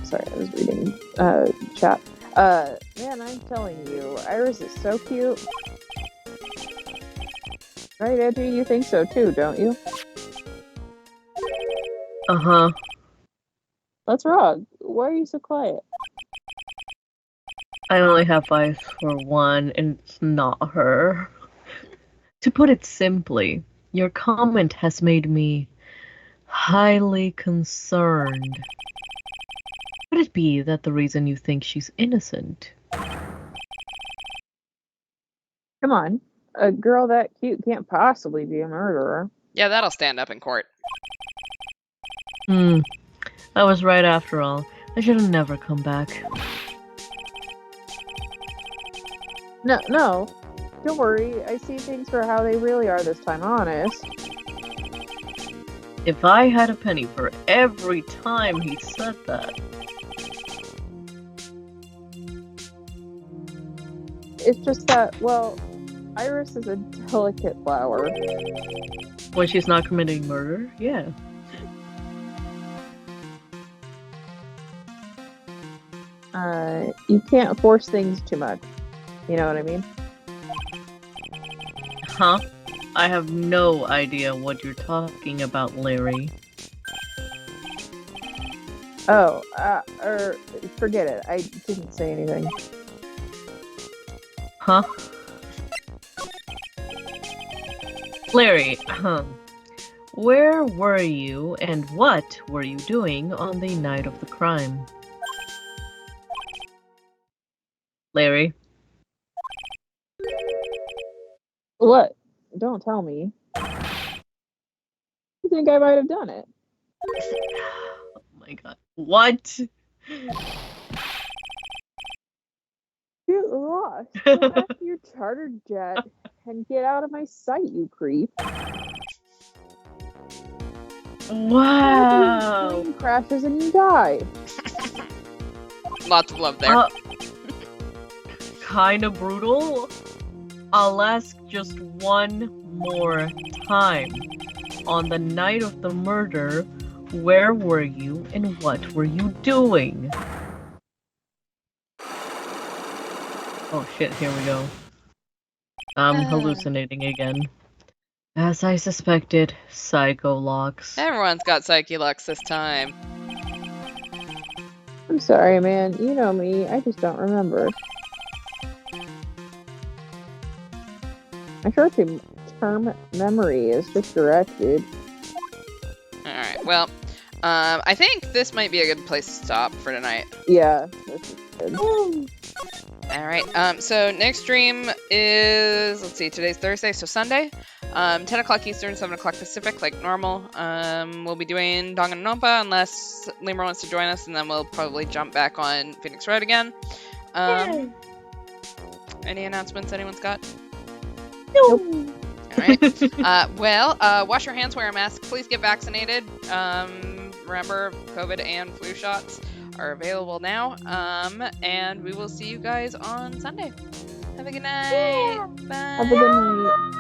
S2: Sorry, I was reading chat. Man, I'm telling you, Iris is so cute. Right, Edgy? You think so too, don't you?
S3: Uh-huh.
S2: Let's rock. Why are you so quiet?
S3: I only have eyes for one, and it's not her. To put it simply, your comment has made me highly concerned. Could it be that the reason you think she's innocent?
S2: Come on. A girl that cute can't possibly be a murderer.
S1: Yeah, that'll stand up in court.
S3: I was right after all. I should have never come back.
S2: No. Don't worry. I see things for how they really are this time, honest.
S3: If I had a penny for every time he said that.
S2: It's just that, well, Iris is a delicate flower.
S3: When she's not committing murder? Yeah.
S2: You can't force things too much. You know what I mean?
S3: Huh? I have no idea what you're talking about, Larry.
S2: Oh, forget it. I didn't say anything.
S3: Huh? Larry, where were you and what were you doing on the night of the crime? Larry?
S2: What? Don't tell me. You think I might have done it?
S3: Oh my god. What?
S2: Get lost. Go back to your charter jet and get out of my sight, you creep.
S3: Wow.
S2: Plane crashes and you die.
S1: Lots of love there.
S3: Kinda brutal. I'll ask just one more time. On the night of the murder, where were you and what were you doing? Oh shit, here we go. I'm hallucinating again. As I suspected, psycho locks.
S1: Everyone's got psyche locks this time.
S2: I'm sorry, man. You know me. I just don't remember. My short-term memory is just directed.
S1: Alright, well, I think this might be a good place to stop for tonight.
S2: Yeah, this is good.
S1: Alright, so next stream is, let's see, today's Thursday, so Sunday. 10 o'clock Eastern, 7 o'clock Pacific, like normal. We'll be doing Danganronpa unless Lemur wants to join us, and then we'll probably jump back on Phoenix Road again. Any announcements anyone's got?
S2: Nope.
S1: Alright. Wash your hands, wear a mask, please get vaccinated. Remember, COVID and flu shots are available now. And we will see you guys on Sunday. Have a good night.
S2: Yeah.
S1: Bye.
S2: Have a good night.